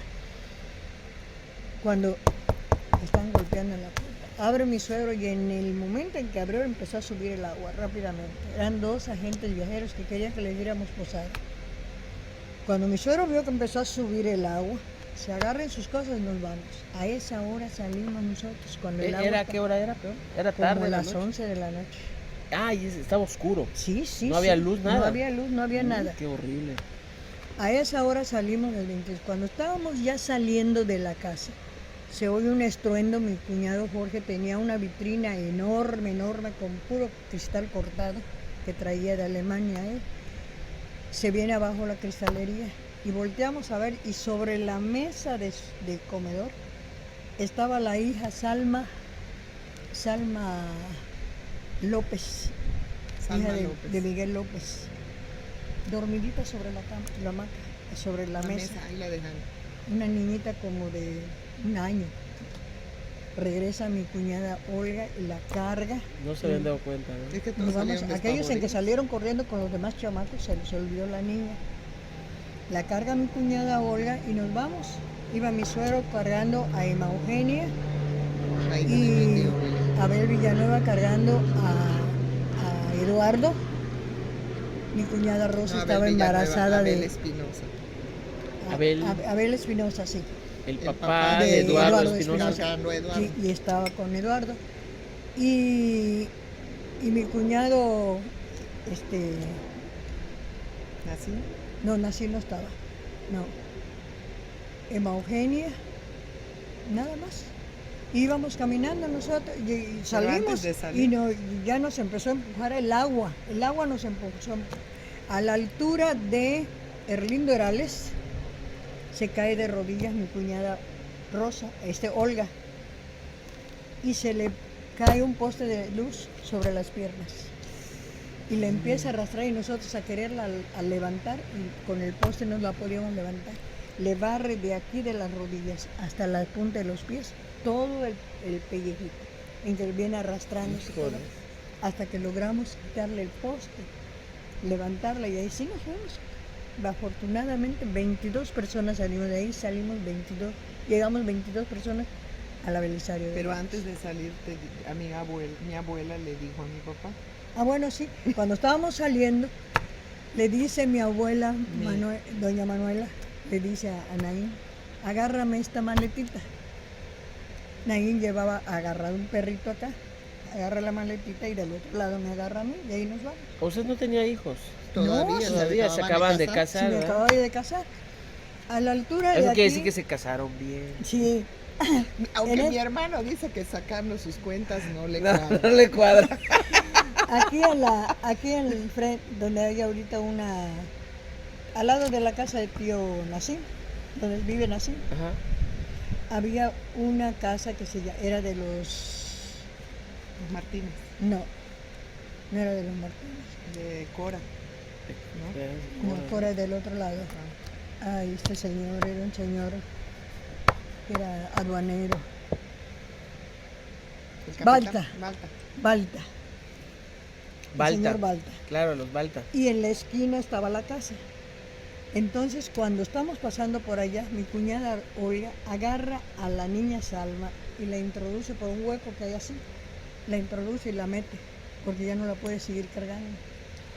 Cuando están golpeando en la puerta, abre mi suegro y en el momento en que abrió empezó a subir el agua rápidamente. Eran 2 agentes viajeros que querían que les diéramos posada. Cuando mi suegro vio que empezó a subir el agua, se agarren sus cosas, nos vamos. A esa hora salimos nosotros, cuando el agua ¿Era está qué hora era, peor? Era como tarde. las la noche. 11 de la noche. Ay, estaba oscuro. Sí, sí, No había sí. luz, nada. No había luz, no había Uy, nada. Qué horrible. A esa hora salimos del 23. Cuando estábamos ya saliendo de la casa, se oye un estruendo. Mi cuñado Jorge tenía una vitrina enorme, enorme, con puro cristal cortado, que traía de Alemania él. Se viene abajo la cristalería y volteamos a ver, y sobre la mesa de comedor estaba la hija Salma López, Salma hija López. de Miguel López, dormidita sobre la cama, la hamaca, sobre la mesa. Ahí la dejan. Una niñita como de un año. Regresa mi cuñada Olga y la carga. No se habían dado cuenta, ¿no? Es que Nos todos vamos, salieron aquellos en que despavoridos. salieron corriendo con los demás chamacos, se les olvidó la niña. La carga mi cuñada Olga y nos vamos. Iba mi suegro cargando a Emma Eugenia Ahí también y mi tío Willy. Abel Villanueva cargando a Eduardo. Mi cuñada Rosa No, Abel estaba Villanueva, embarazada Abel de Espinosa. Abel Espinosa, sí. El El papá papá de de Eduardo Eduardo Espinosa. Espinosa. Cargando a Eduardo. Sí, y estaba con Eduardo. Y mi cuñado, ¿Así? no, Nací no estaba, no. Emma Eugenia, nada más. Íbamos caminando nosotros y salimos antes de salir. y ya nos empezó a empujar el agua nos empujó a la altura de Erlindo Herales. Se cae de rodillas mi cuñada Rosa, Olga, y se le cae un poste de luz sobre las piernas y le empieza a arrastrar, y nosotros a quererla a levantar, y con el poste no la podíamos levantar. Le barre de aquí de las rodillas hasta la punta de los pies todo el pellejito en que viene arrastrándose todo, hasta que logramos quitarle el poste, levantarla, y ahí sí nos fuimos. Afortunadamente 22 personas salimos de ahí, llegamos 22 personas a la Belisario. Pero antes de salir, a mi abuela le dijo a mi papá. Bueno, sí, cuando estábamos saliendo, le dice mi abuela, doña Manuela, le dice a Naín, agárrame esta maletita. Naín llevaba agarrado un perrito acá, agarra la maletita y del otro lado me agarra a mí, y ahí nos vamos. ¿Usted no tenía hijos? Todavía Se acaban de Sí, casar. me ¿verdad? acababa de casar. A la altura de Eso aquí. quiere decir que se casaron bien. Sí. Aunque En mi hermano dice que sacando sus cuentas no le No, cuadra. no le cuadra. Aquí en el frente, donde hay ahorita al lado de la casa de tío Nacín, donde vive Nacín, Ajá. había una casa que era de los... Los Martínez, No era de los Martínez. de Cora. No, fuera del otro lado. Ay, este señor era un señor que era aduanero. El capitán Balta. Balta. El señor Balta. Claro, los Balta. Y en la esquina estaba la casa. Entonces, cuando estamos pasando por allá, mi cuñada Olga agarra a la niña Salma y la introduce por un hueco que hay así. La introduce y la mete, porque ya no la puede seguir cargando.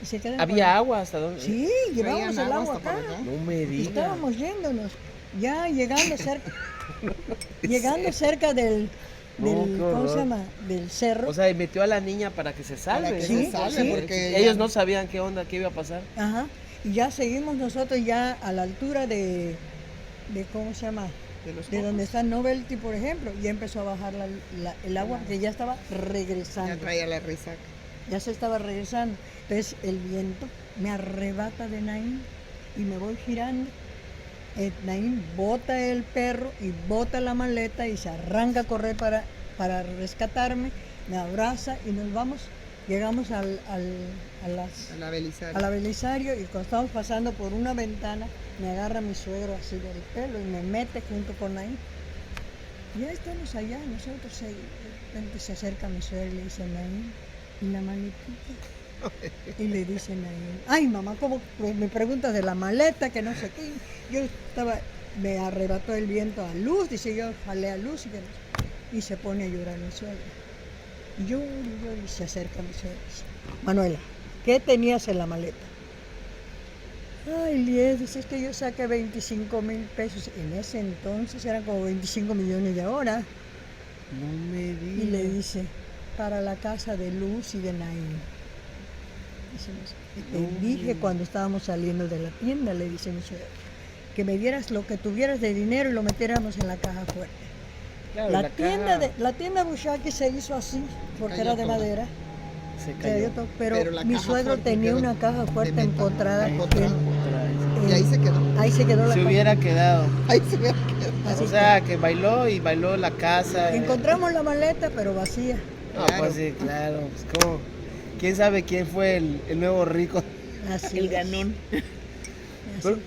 Y se queda ¿Había agua hasta dónde? Sí, llevábamos Traían el agua agua hasta acá. por acá. No me Y digas. estábamos yéndonos, ya llegando cerca del, No, qué ¿cómo horror. se llama? Del cerro. O sea, y metió a la niña para que se salve. Para que Sí, se salve, sí. porque Ellos ya- no sabían qué onda, qué iba a pasar. Ajá. Y ya seguimos nosotros ya a la altura de ¿cómo se llama? de los De donde cocos. está Novelty, por ejemplo. Ya empezó a bajar el agua, porque ya estaba Ya regresando. traía la resaca. Ya se estaba regresando. Entonces el viento me arrebata de Naín y me voy girando. Naín bota el perro y bota la maleta y se arranca a correr para rescatarme, me abraza y nos vamos. Llegamos a A la Belisario. la Belisario, y cuando estamos pasando por una ventana, me agarra mi suegro así del pelo y me mete junto con Naín. Ya estamos allá, nosotros ahí. De repente se acerca mi suegro y le dice, Naín, ¿y la maletita? Y le dice Naín, ay mamá, ¿cómo me preguntas de la maleta? Que no sé qué. Me arrebató el viento a Luz, dice, yo jalé a Luz y se pone a llorar mi suegro. Y yo, y se acerca mi suegro y dice, Manuela, ¿qué tenías en la maleta? Ay, Lies, dice, es que yo saqué 25,000 pesos. En ese entonces eran como 25 millones de ahora. No me Y le digas. dice, para la casa de Luz y de Naín. Dice, te No. dije cuando estábamos saliendo de la tienda, le dice mi suegra, que me dieras lo que tuvieras de dinero y lo metiéramos en la caja fuerte. Claro, La tienda Bushaki se hizo así, porque cayó era de toda. madera. se Se cayó. cayó todo, Pero pero la mi caja suegro fuerte tenía quedó una caja fuerte metal, empotrada. ahí. empotrada. él- Y ahí se quedó. ahí se quedó la Se caja. hubiera quedado. Ahí se hubiera quedado. Así O sea, que bailó y bailó la casa. Encontramos la maleta, pero vacía. No, Claro. pues sí, claro. Pues, ¿cómo? ¿Quién sabe quién fue el nuevo rico? Así El es. ganón. Así. Pero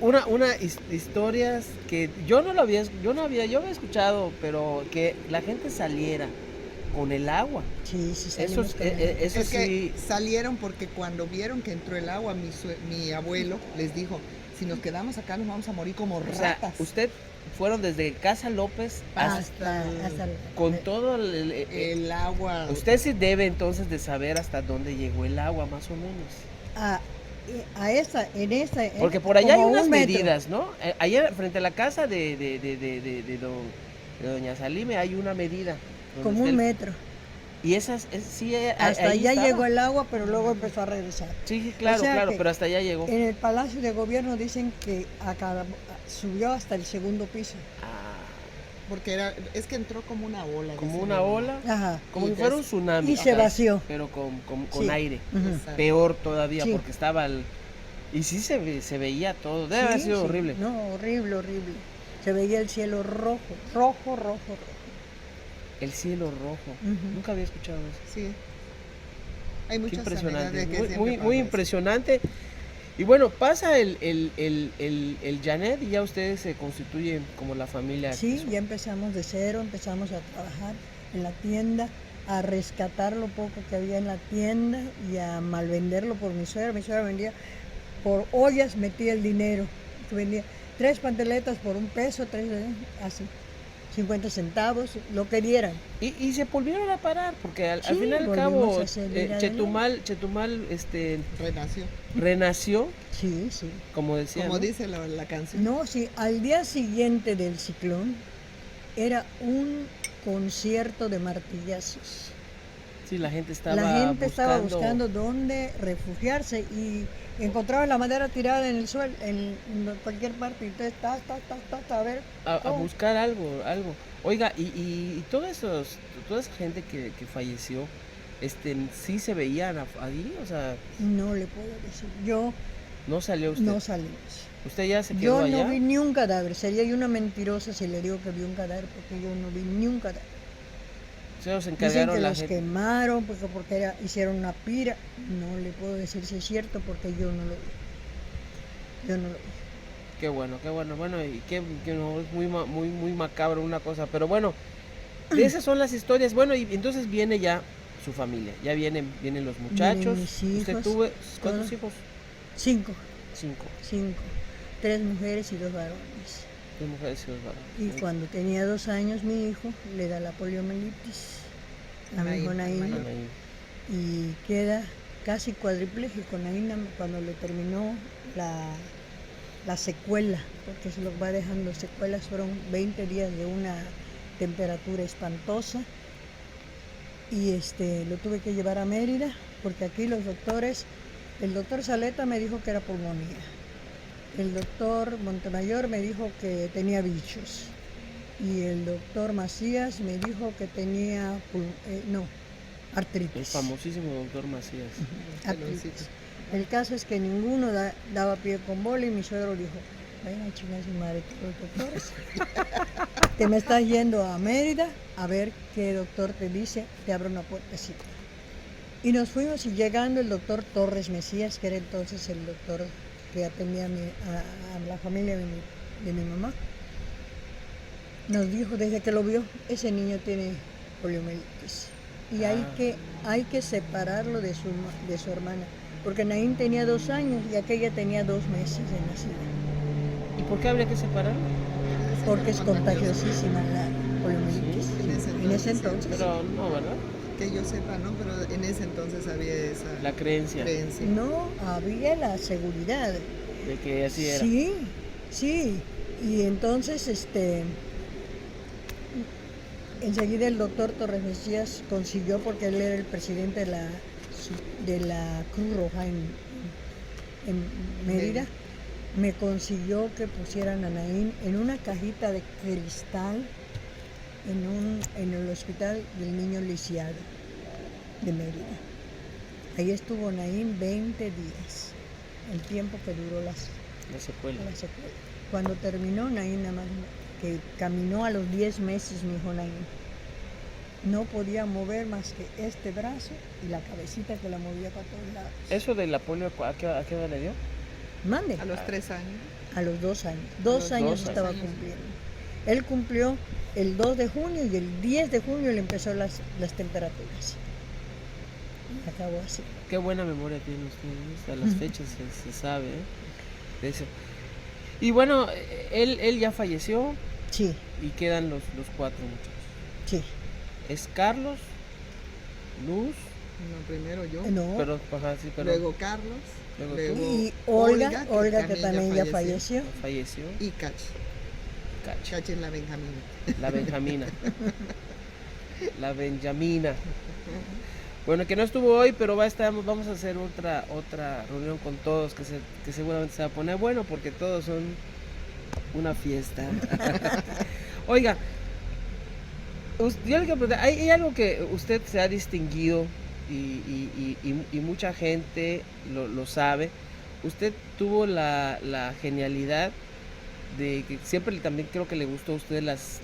historias que yo no había escuchado, pero que la gente saliera con el agua. Sí, sí, Eso, salimos con él. eso Es que sí. salieron porque cuando vieron que entró el agua, mi abuelo les dijo, si nos quedamos acá nos vamos a morir como O sea, ratas. usted fueron desde Casa López hasta con todo El agua. usted sí debe entonces de saber hasta dónde llegó el agua, más o menos. en esta. Porque por allá hay como unas 1 metro. medidas, ¿no? Allá frente a la casa de doña Salime hay una medida. donde Como está 1 metro. Y esas, sí, Hasta ahí allá estaba. llegó el agua, pero luego empezó a regresar. Sí, claro, O sea claro, que pero hasta allá llegó. En el Palacio de Gobierno dicen que subió hasta el 2.º piso. Ah, Porque es que entró como una ola. como dice una mi mamá. ola, Ajá. como Y si fuera un des- tsunami. y se ajá, vació. Pero con Sí. aire. Ujú. Exacto. Peor todavía, Sí. porque estaba el... Y sí se veía todo. Debe haber Sí, sido sí. horrible. No, horrible, horrible. Se veía el cielo rojo, rojo, rojo, rojo. El cielo rojo. Ujú. Nunca había escuchado eso. Sí. Hay Qué muchas impresionante. anécdotas de que Muy, siempre muy, pasa muy eso. impresionante. Y bueno, pasa el Janet y ya ustedes se constituyen como la familia. Sí, ya empezamos de cero, empezamos a trabajar en la tienda, a rescatar lo poco que había en la tienda y a malvenderlo por mi suegra. Mi suegra vendía por ollas, metía el dinero. Vendía 3 pantaletas por $1, 3, así, 50 centavos, lo que dieran. Y se volvieron a parar, porque al Sí, final y al volvimos cabo a salir Chetumal Renació. renació, Sí, sí. como decía. Como ¿no? dice la canción. No, sí, al día siguiente del ciclón era un concierto de martillazos. Sí, la gente estaba La gente estaba buscando dónde refugiarse y encontraba la madera tirada en el suelo, en cualquier parte. Entonces, a ver. a cómo. buscar algo. Oiga, y toda esa gente que falleció, sí se veían ahí, o sea, No le puedo decir. Yo no salió usted. no salimos. Usted ya se quedó Yo allá. no vi ni un cadáver. Sería yo una mentirosa si le digo que vi un cadáver porque yo no vi ni un cadáver. Se los Dicen encargaron que la los gente. quemaron porque hicieron una pira. No le puedo decir si es cierto porque yo no lo vi. Yo no lo vi. Qué bueno. Bueno, y que no, es muy macabro una cosa, pero bueno, de esas son las historias. Bueno, y entonces viene ya su familia, ya vienen los muchachos. mis ¿Usted hijos, tuvo cuántos todos. hijos? 5. 5. 3 mujeres y 2 varones. 2 mujeres y 2 varones. Y cuando tenía 2 años mi hijo le da la poliomielitis a mi hijo Naim, Naim Ahí. y queda casi cuadripléjico. Naim cuando le terminó la secuela, porque se lo va dejando secuelas, fueron 20 días de una temperatura espantosa y lo tuve que llevar a Mérida porque aquí los doctores, el doctor Saleta me dijo que era pulmonía. El doctor Montemayor me dijo que tenía bichos y el doctor Macías me dijo que tenía artritis. El famosísimo doctor Macías. Artritis. El caso es que ninguno daba pie con bola y mi suegro dijo, vayan a chingar a su madre todos los doctores. Te me estás yendo a Mérida a ver qué doctor te dice, te abre una puertecita. Y nos fuimos y llegando el doctor Torres Mesías, que era entonces el doctor que atendía a la familia de mi mamá, nos dijo desde que lo vio, ese niño tiene poliomielitis y hay que separarlo de su hermana, porque Naim tenía 2 años y aquella tenía 2 meses de nacida, ¿Y por qué habría que separarlo? porque es contagiosísima la poliomielitis. Sí, En ese entonces. Pero no, ¿verdad? Que yo sepa, ¿no? Pero en ese entonces había esa La creencia. creencia. No había la seguridad. de que así era. Sí, sí. Y entonces, enseguida el doctor Torres Mesías consiguió, porque él era el presidente de la Cruz Roja en Mérida, me consiguió que pusieran a Naín en una cajita de cristal en el hospital del Niño Lisiado de Mérida. Ahí estuvo Naín 20 días, el tiempo que duró la secuela. Cuando terminó, Naín nada más que caminó a los 10 meses, mi hijo Naín. No podía mover más que este brazo y la cabecita que la movía para todos lados. ¿Eso de la polio a qué edad le dio? Mande. A los 3 años. A los 2 años. 2 años dos estaba años. cumpliendo. Él cumplió el 2 de junio y el 10 de junio le empezó las temperaturas. Y acabó así. Qué buena memoria tienen ustedes, a las fechas se sabe, de eso. Y bueno, él ya falleció Sí, y quedan los 4 muchachos. sí. Es Carlos, Luz, No, primero yo, No. pero, ajá, sí, pero luego Carlos, Luego luego Y Olga, que ya también ya falleció. falleció y Cachi. Cacho, Cachi es la Benjamina. la Benjamina. La Benjamina. Bueno, que no estuvo hoy, pero vamos a hacer otra reunión con todos que seguramente se va a poner bueno porque todos son una fiesta. Oiga, yo le quiero preguntar, hay algo que usted se ha distinguido y mucha gente lo sabe. Usted tuvo la genialidad de que siempre también creo que le gustó a usted las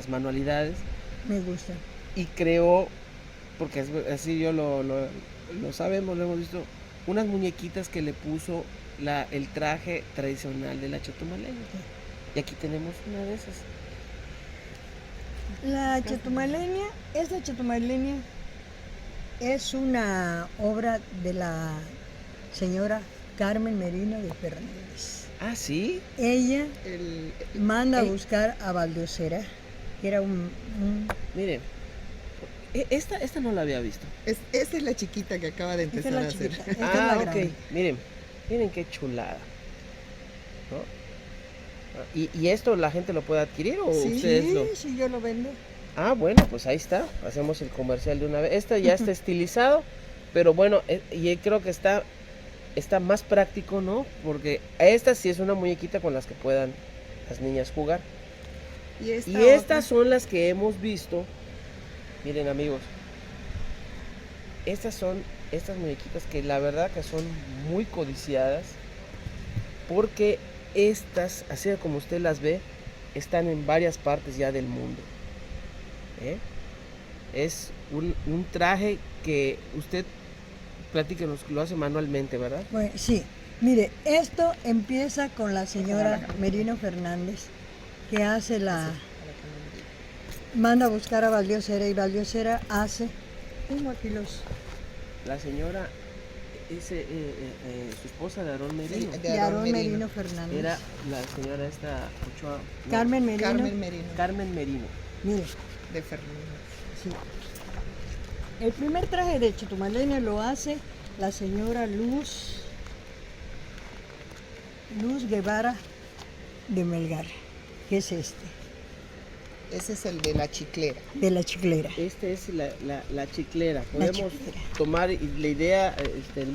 manualidades Me gusta. y creó, porque así yo lo sabemos, lo hemos visto, unas muñequitas que le puso el traje tradicional de la chetumaleña. Y aquí tenemos una de esas. La chetumaleña, esta chetumaleña es una obra de la señora Carmen Merino de Fernández. Ah, ¿sí? Ella El- manda a el- buscar a Valdiosera, que era un Mire, esta no la había visto. esa es la chiquita que acaba de esta es empezar la a hacer. chiquita, esta es la Ok, grande. miren qué chulada. ¿No? ¿Y esto la gente lo puede adquirir o Sí. ustedes lo...? Sí, yo lo vendo. Ah, bueno, pues ahí está, hacemos el comercial de una vez. Este ya está estilizado, pero bueno, y creo que está más práctico, ¿no? Porque esta sí es una muñequita con las que puedan las niñas jugar. Y Estas son las que hemos visto. Miren, amigos, estas son estas muñequitas que la verdad que son muy codiciadas, porque estas, así como usted las ve, están en varias partes ya del mundo. ¿Eh? Es un traje que usted, platíquenos, lo hace manualmente, ¿verdad? Bueno, sí, mire, esto empieza con la señora Merino Fernández, que hace manda a buscar a Valdiosera y Valdiosera hace, tengo aquí La señora, su esposa de Aarón Merino, Sí, de Aarón Merino Fernández. era la señora esta Ochoa, no, Carmen Merino. Carmen Merino, Carmen Merino. Mire, de Fernández. sí. El primer traje de chetumaleña lo hace la señora Luz Guevara de Melgar, que es Ese es el de la chiclera. de la chiclera. Este es la chiclera. Podemos chiclera. tomar la idea,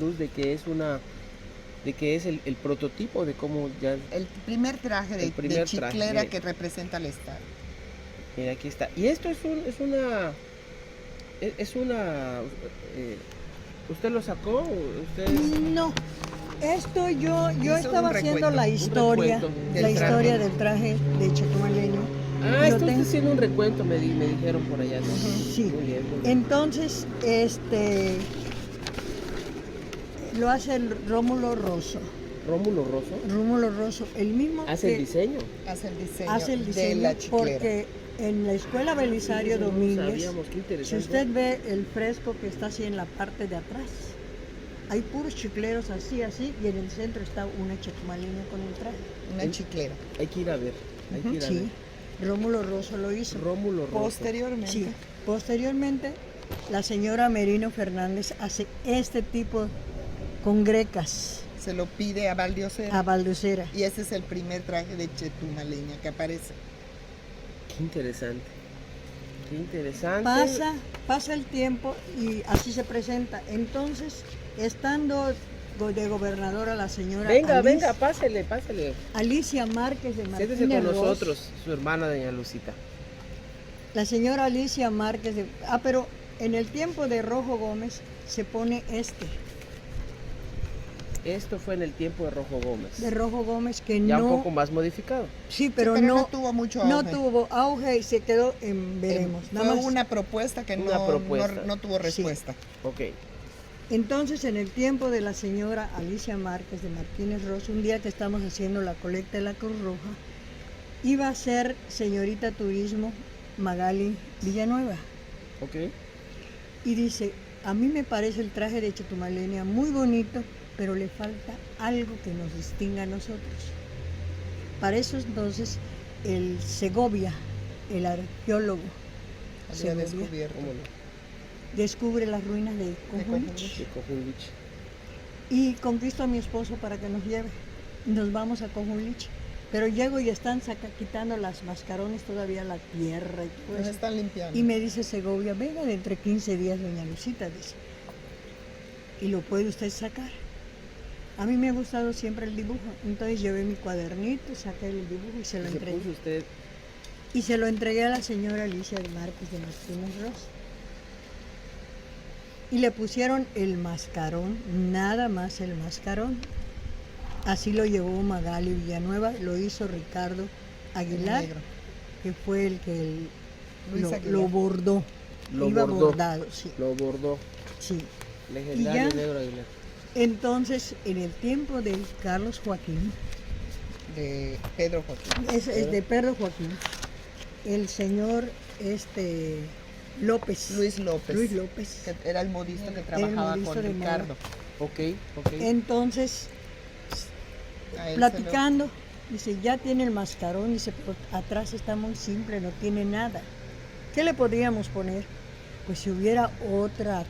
Luz, de que es el prototipo de cómo ya. El primer traje de, El primer de chiclera traje, mire. que representa al Estado. Mira, aquí está. Y esto es una. ¿Usted lo sacó? ¿Usted? No, esto yo Hizo estaba un haciendo recuento, la un historia, recuento del la traje. historia del traje de chetumaleño. Ah, Yo esto tengo- está haciendo un recuento, me dijeron por allá. ¿no? Sí. Muy bien, muy bien. Entonces, lo hace el Rómulo Rosso. Rómulo Rosso Rómulo Rosso, el mismo hace que el diseño. Hace el diseño, hace el de diseño la chiclera. porque en la escuela Belisario Eso no Domínguez, sabíamos, qué si interesante. usted ve el fresco que está así en la parte de atrás, hay puros chicleros así, y en el centro está una chetumaleña con el traje. Una chiclera. Hay que ir a ver. Hay que ir a Sí, ver. Rómulo Rosso lo hizo. Rómulo Rosso. Posteriormente, Sí, posteriormente la señora Merino Fernández hace este tipo con grecas. se lo pide a Valdiosera. a Baldosera. Y ese es el primer traje de chetumaleña que aparece. Qué interesante. Qué interesante. Pasa el tiempo y así se presenta. Entonces, estando de gobernadora la señora Venga, pásele. Alicia Márquez de Siéntese Martínez con Ros. nosotros, su hermana doña Lucita. La señora Alicia Márquez de... pero en el tiempo de Rojo Gómez se pone Esto fue en el tiempo de Rojo Gómez. de Rojo Gómez que Ya no... un poco más modificado. Sí, pero, Pero no, no tuvo mucho auge. no tuvo auge y se quedó en veremos. Fue Nada más. una propuesta que Una propuesta. no tuvo respuesta. Ok. Entonces, en el tiempo de la señora Alicia Márquez de Martínez Ros, un día que estamos haciendo la colecta de la Cruz Roja, iba a ser señorita turismo Magali Villanueva. Ok. Y dice, a mí me parece el traje de chetumaleña muy bonito, pero le falta algo que nos distinga a nosotros. Para eso entonces el Segovia, el arqueólogo Había Segovia, descubierto. ¿Cómo no? descubre las ruinas de Cojunich De Cojunlich. y conquisto a mi esposo para que nos lleve. Nos vamos a Cojunlich, pero llego y están quitando las mascarones, todavía la tierra y todo Nos eso. están limpiando. Y me dice Segovia, venga de entre 15 días, doña Lucita, dice, y lo puede usted sacar. A mí me ha gustado siempre el dibujo, entonces llevé mi cuadernito, saqué el dibujo y se lo Se entregué. puso usted. Y se lo entregué a la señora Alicia Márquez de Martínez Ros. Y le pusieron el mascarón, nada más el mascarón. Así lo llevó Magali Villanueva, lo hizo Ricardo Aguilar, negro. que fue el que Luis lo Aguilar. bordó. Lo Iba bordó. bordado, sí. Lo bordó. Sí. Legendario Y ya- negro Aguilar. Entonces, en el tiempo de Carlos Joaquín, De Pedro Joaquín. es de Pedro Joaquín, el señor López. Luis López. Luis López. Que era el modista que el trabajaba modisto con de moda. Ricardo. Ok. Entonces, A él platicando, dice, ya tiene el mascarón, dice, pero atrás está muy simple, no tiene nada. ¿Qué le podríamos poner? Pues si hubiera otra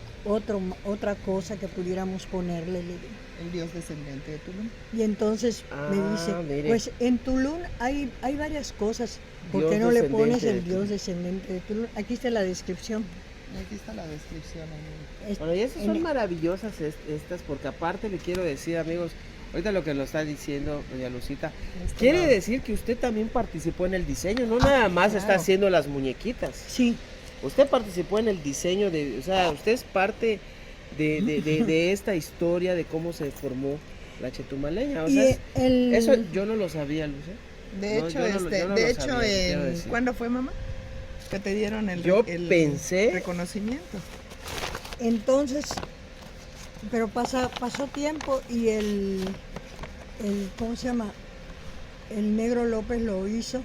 cosa que pudiéramos ponerle, le digo. el dios descendente de Tulum. Y entonces me dice, mire. pues en Tulum hay varias cosas, ¿por Dios qué no le descendente pones de el Tulum. dios descendente de Tulum? Aquí está la descripción. Y aquí está la descripción. amigo. Bueno, y estas En- son maravillosas estas, porque aparte le quiero decir, amigos, ahorita lo que nos está diciendo doña Lucita, Este quiere lado. decir que usted también participó en el diseño, no nada más está claro. haciendo las muñequitas. Sí, Usted participó en el diseño o sea, usted es parte de esta historia de cómo se formó la chetumaleña. O y sea, el, eso yo no lo sabía, Luce. De No, hecho, yo no lo sabía, quiero decir. ¿cuándo fue, mamá? Que te dieron el Yo pensé- reconocimiento. entonces, pero pasó tiempo y ¿cómo se llama? El negro López lo hizo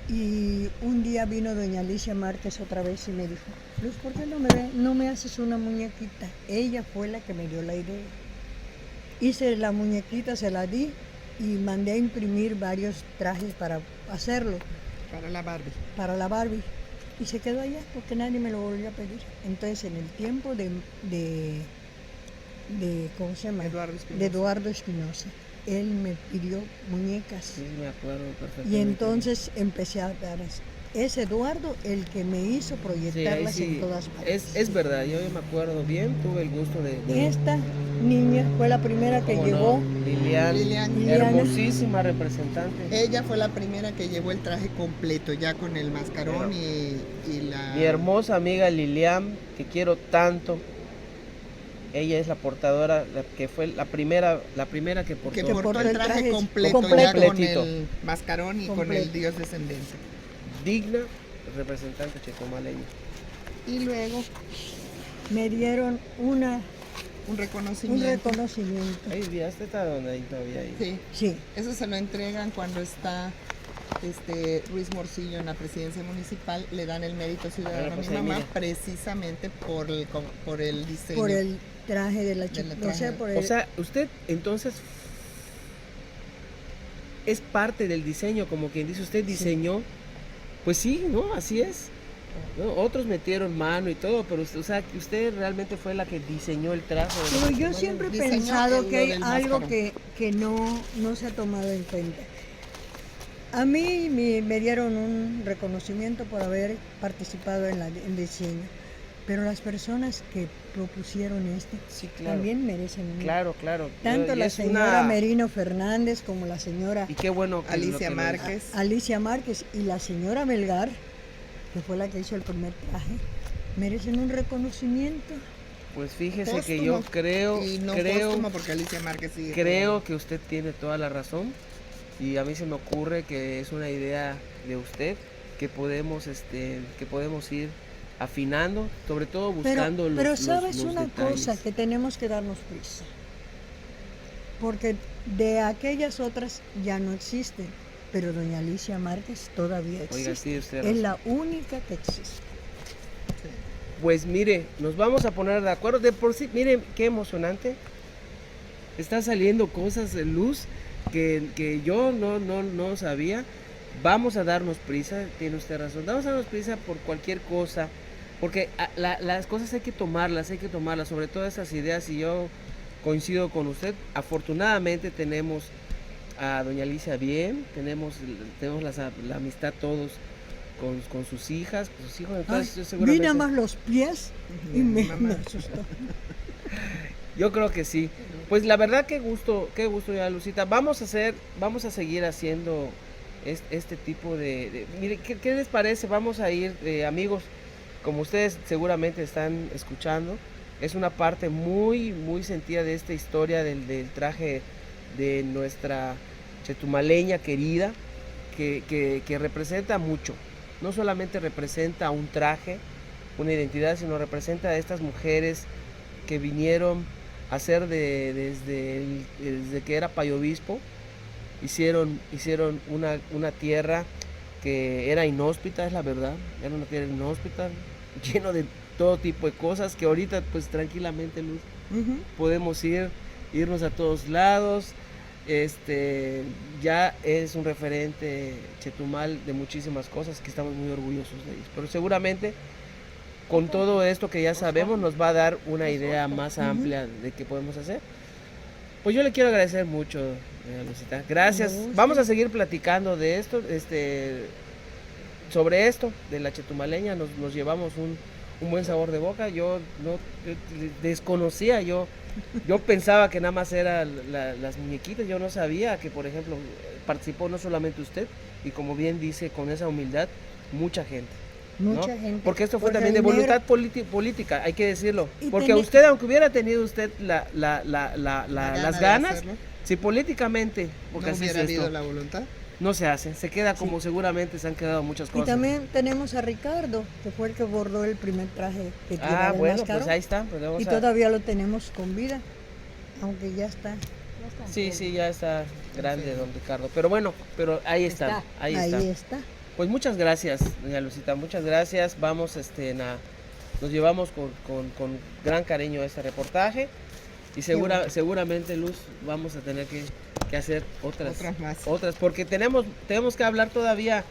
y un día vino doña Alicia Márquez otra vez y me dijo, Luz, ¿por qué no me haces una muñequita? Ella fue la que me dio la idea. Hice la muñequita, se la di y mandé a imprimir varios trajes para hacerlo, Para la Barbie. para la Barbie. Y se quedó allá porque nadie me lo volvió a pedir. Entonces, en el tiempo de ¿cómo se llama? Eduardo Espinosa. De Eduardo Espinosa, él me pidió muñecas. Sí, me acuerdo perfectamente. Y entonces empecé a dar es Eduardo el que me hizo Sí, ahí proyectarlas sí, en todas partes. es verdad, yo me acuerdo bien, tuve el gusto de Esta niña fue la primera que ¿cómo llevó. no? Lilian, Lilian. hermosísima representante. Ella fue la primera que llevó el traje completo, ya con el mascarón y la... Mi hermosa amiga Lilian, que quiero tanto. Ella es la portadora, que fue la primera que portó. que Que portó portó el el traje traje completo, completo. ya con Completito. el mascarón y con Completo. el dios descendente. Digna representante chetumaleña. Y luego Me dieron un un reconocimiento. reconocimiento. Ahí ya está donde ahí todavía ahí. Sí, Sí, eso se lo entregan cuando está Ruiz Morcillo en la presidencia municipal, le dan el mérito ciudadano Bueno, pues a mi ahí mamá mira. precisamente por el diseño. por el traje de la Del chica. O traje. sea, por O el, sea, usted entonces es parte del diseño, como quien dice, usted diseñó. Pues sí, ¿no? Así es. ¿no? Otros metieron mano y todo, pero usted, o sea, que usted realmente fue la que diseñó el trazo. de Pero la yo Chetumalén. siempre he Diseñó pensado lo que hay del algo máscara. que no se ha tomado en cuenta. A mí me dieron un reconocimiento por haber participado en el diseño, pero las personas que propusieron esto Sí, claro. también merecen un... Claro. Tanto Y la es señora una- Merino Fernández como la señora Y qué bueno que lo Alicia que lo- Márquez. Alicia Márquez y la señora Melgar, que fue la que hizo el primer traje, merecen un reconocimiento. Pues fíjese que Póstumo. yo creo, Y no creo, póstumo porque Alicia Márquez sigue. creo que usted tiene toda la razón. Y a mí se me ocurre que es una idea de usted que podemos ir afinando, sobre todo buscando pero los sabes los una detalles. cosa, que tenemos que darnos prisa, porque de aquellas otras ya no existen, pero doña Alicia Márquez todavía existe. Oiga, sí, usted Es razón. la única que existe. Pues mire, nos vamos a poner de acuerdo. De por sí, mire qué emocionante. Están saliendo cosas de luz que yo no sabía. Vamos a darnos prisa, tiene usted razón. Vamos a darnos prisa por cualquier cosa. Porque las cosas hay que tomarlas, sobre todo esas ideas. Y yo coincido con usted. Afortunadamente tenemos a doña Alicia bien, tenemos la amistad todos con sus hijas, con sus hijos. Entonces, Ay, yo seguramente... vi nada más los pies y Mi me mamá. asustó. Yo creo que sí. Pues la verdad qué gusto ya, Lucita. Vamos a seguir haciendo este tipo mire, ¿qué les parece? Vamos a ir, amigos, como ustedes seguramente están escuchando, es una parte muy, muy sentida de esta historia del traje de nuestra chetumaleña querida, que representa mucho. No solamente representa un traje, una identidad, sino representa a estas mujeres que vinieron a hacer desde que era Payobispo, hicieron una tierra que era inhóspita, es la verdad, era una tierra inhóspita, lleno de todo tipo de cosas que ahorita pues tranquilamente, Luz, Ujú. podemos irnos a todos lados. Ya es un referente Chetumal de muchísimas cosas que estamos muy orgullosos de ellos, pero seguramente con todo esto que ya sabemos nos va a dar una idea más amplia de qué podemos hacer. Pues yo le quiero agradecer mucho, Lucita. Gracias. No, sí. Vamos a seguir platicando de esto, sobre esto, de la chetumaleña. Nos llevamos un buen sabor de boca. Yo desconocía, yo pensaba que nada más eran las muñequitas. Yo no sabía que, por ejemplo, participó no solamente usted, y como bien dice, con esa humildad, mucha gente. Mucha ¿no? gente. Porque esto fue Porque también de el negro- voluntad política, hay que decirlo. Y Porque tenía- usted, aunque hubiera tenido usted las de ganas, hacerlo. si políticamente, No porque así hubiera es habido esto, la voluntad. no se hace, se queda como seguramente se han quedado muchas Y cosas. también tenemos a Ricardo, que fue el que bordó el primer traje que tiene el Bueno, máscaro, pues ahí está. Pues vamos y a- todavía lo tenemos con vida, aunque ya está. Sí, ya está grande don Ricardo. Pero bueno, pero ahí está, ahí está. está. Pues muchas gracias, doña Lucita, muchas gracias. Vamos, nos llevamos con gran cariño este reportaje y seguramente, Luz, vamos a tener que hacer otras Otras más. porque tenemos que hablar todavía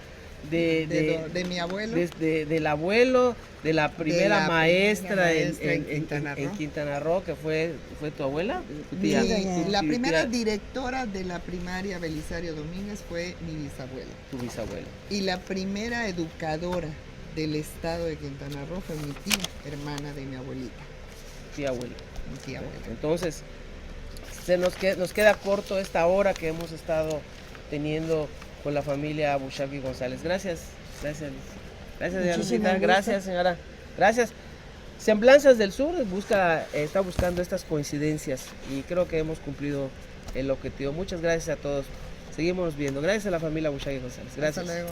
De mi abuelo. del abuelo, de la primera la maestra, primera en, maestra en en Quintana Roo. Quintana Roo, que fue tu abuela, tu tía. Sí, doña- La Tu primera tía, directora de la primaria Belisario Domínguez fue mi bisabuela. tu bisabuela. Y la primera educadora del estado de Quintana Roo fue mi tía, hermana de mi abuelita. Tía abuela. Mi tía abuela. Entonces, nos queda corto esta hora que hemos estado teniendo con la familia Bushaki González. Gracias, doña Muchísimas Lucita. gracias. Gracias, señora. Gracias. Semblanzas del Sur está buscando estas coincidencias y creo que hemos cumplido el objetivo. Muchas gracias a todos. Seguimos viendo. Gracias a la familia Bushaki González. Gracias. Hasta luego.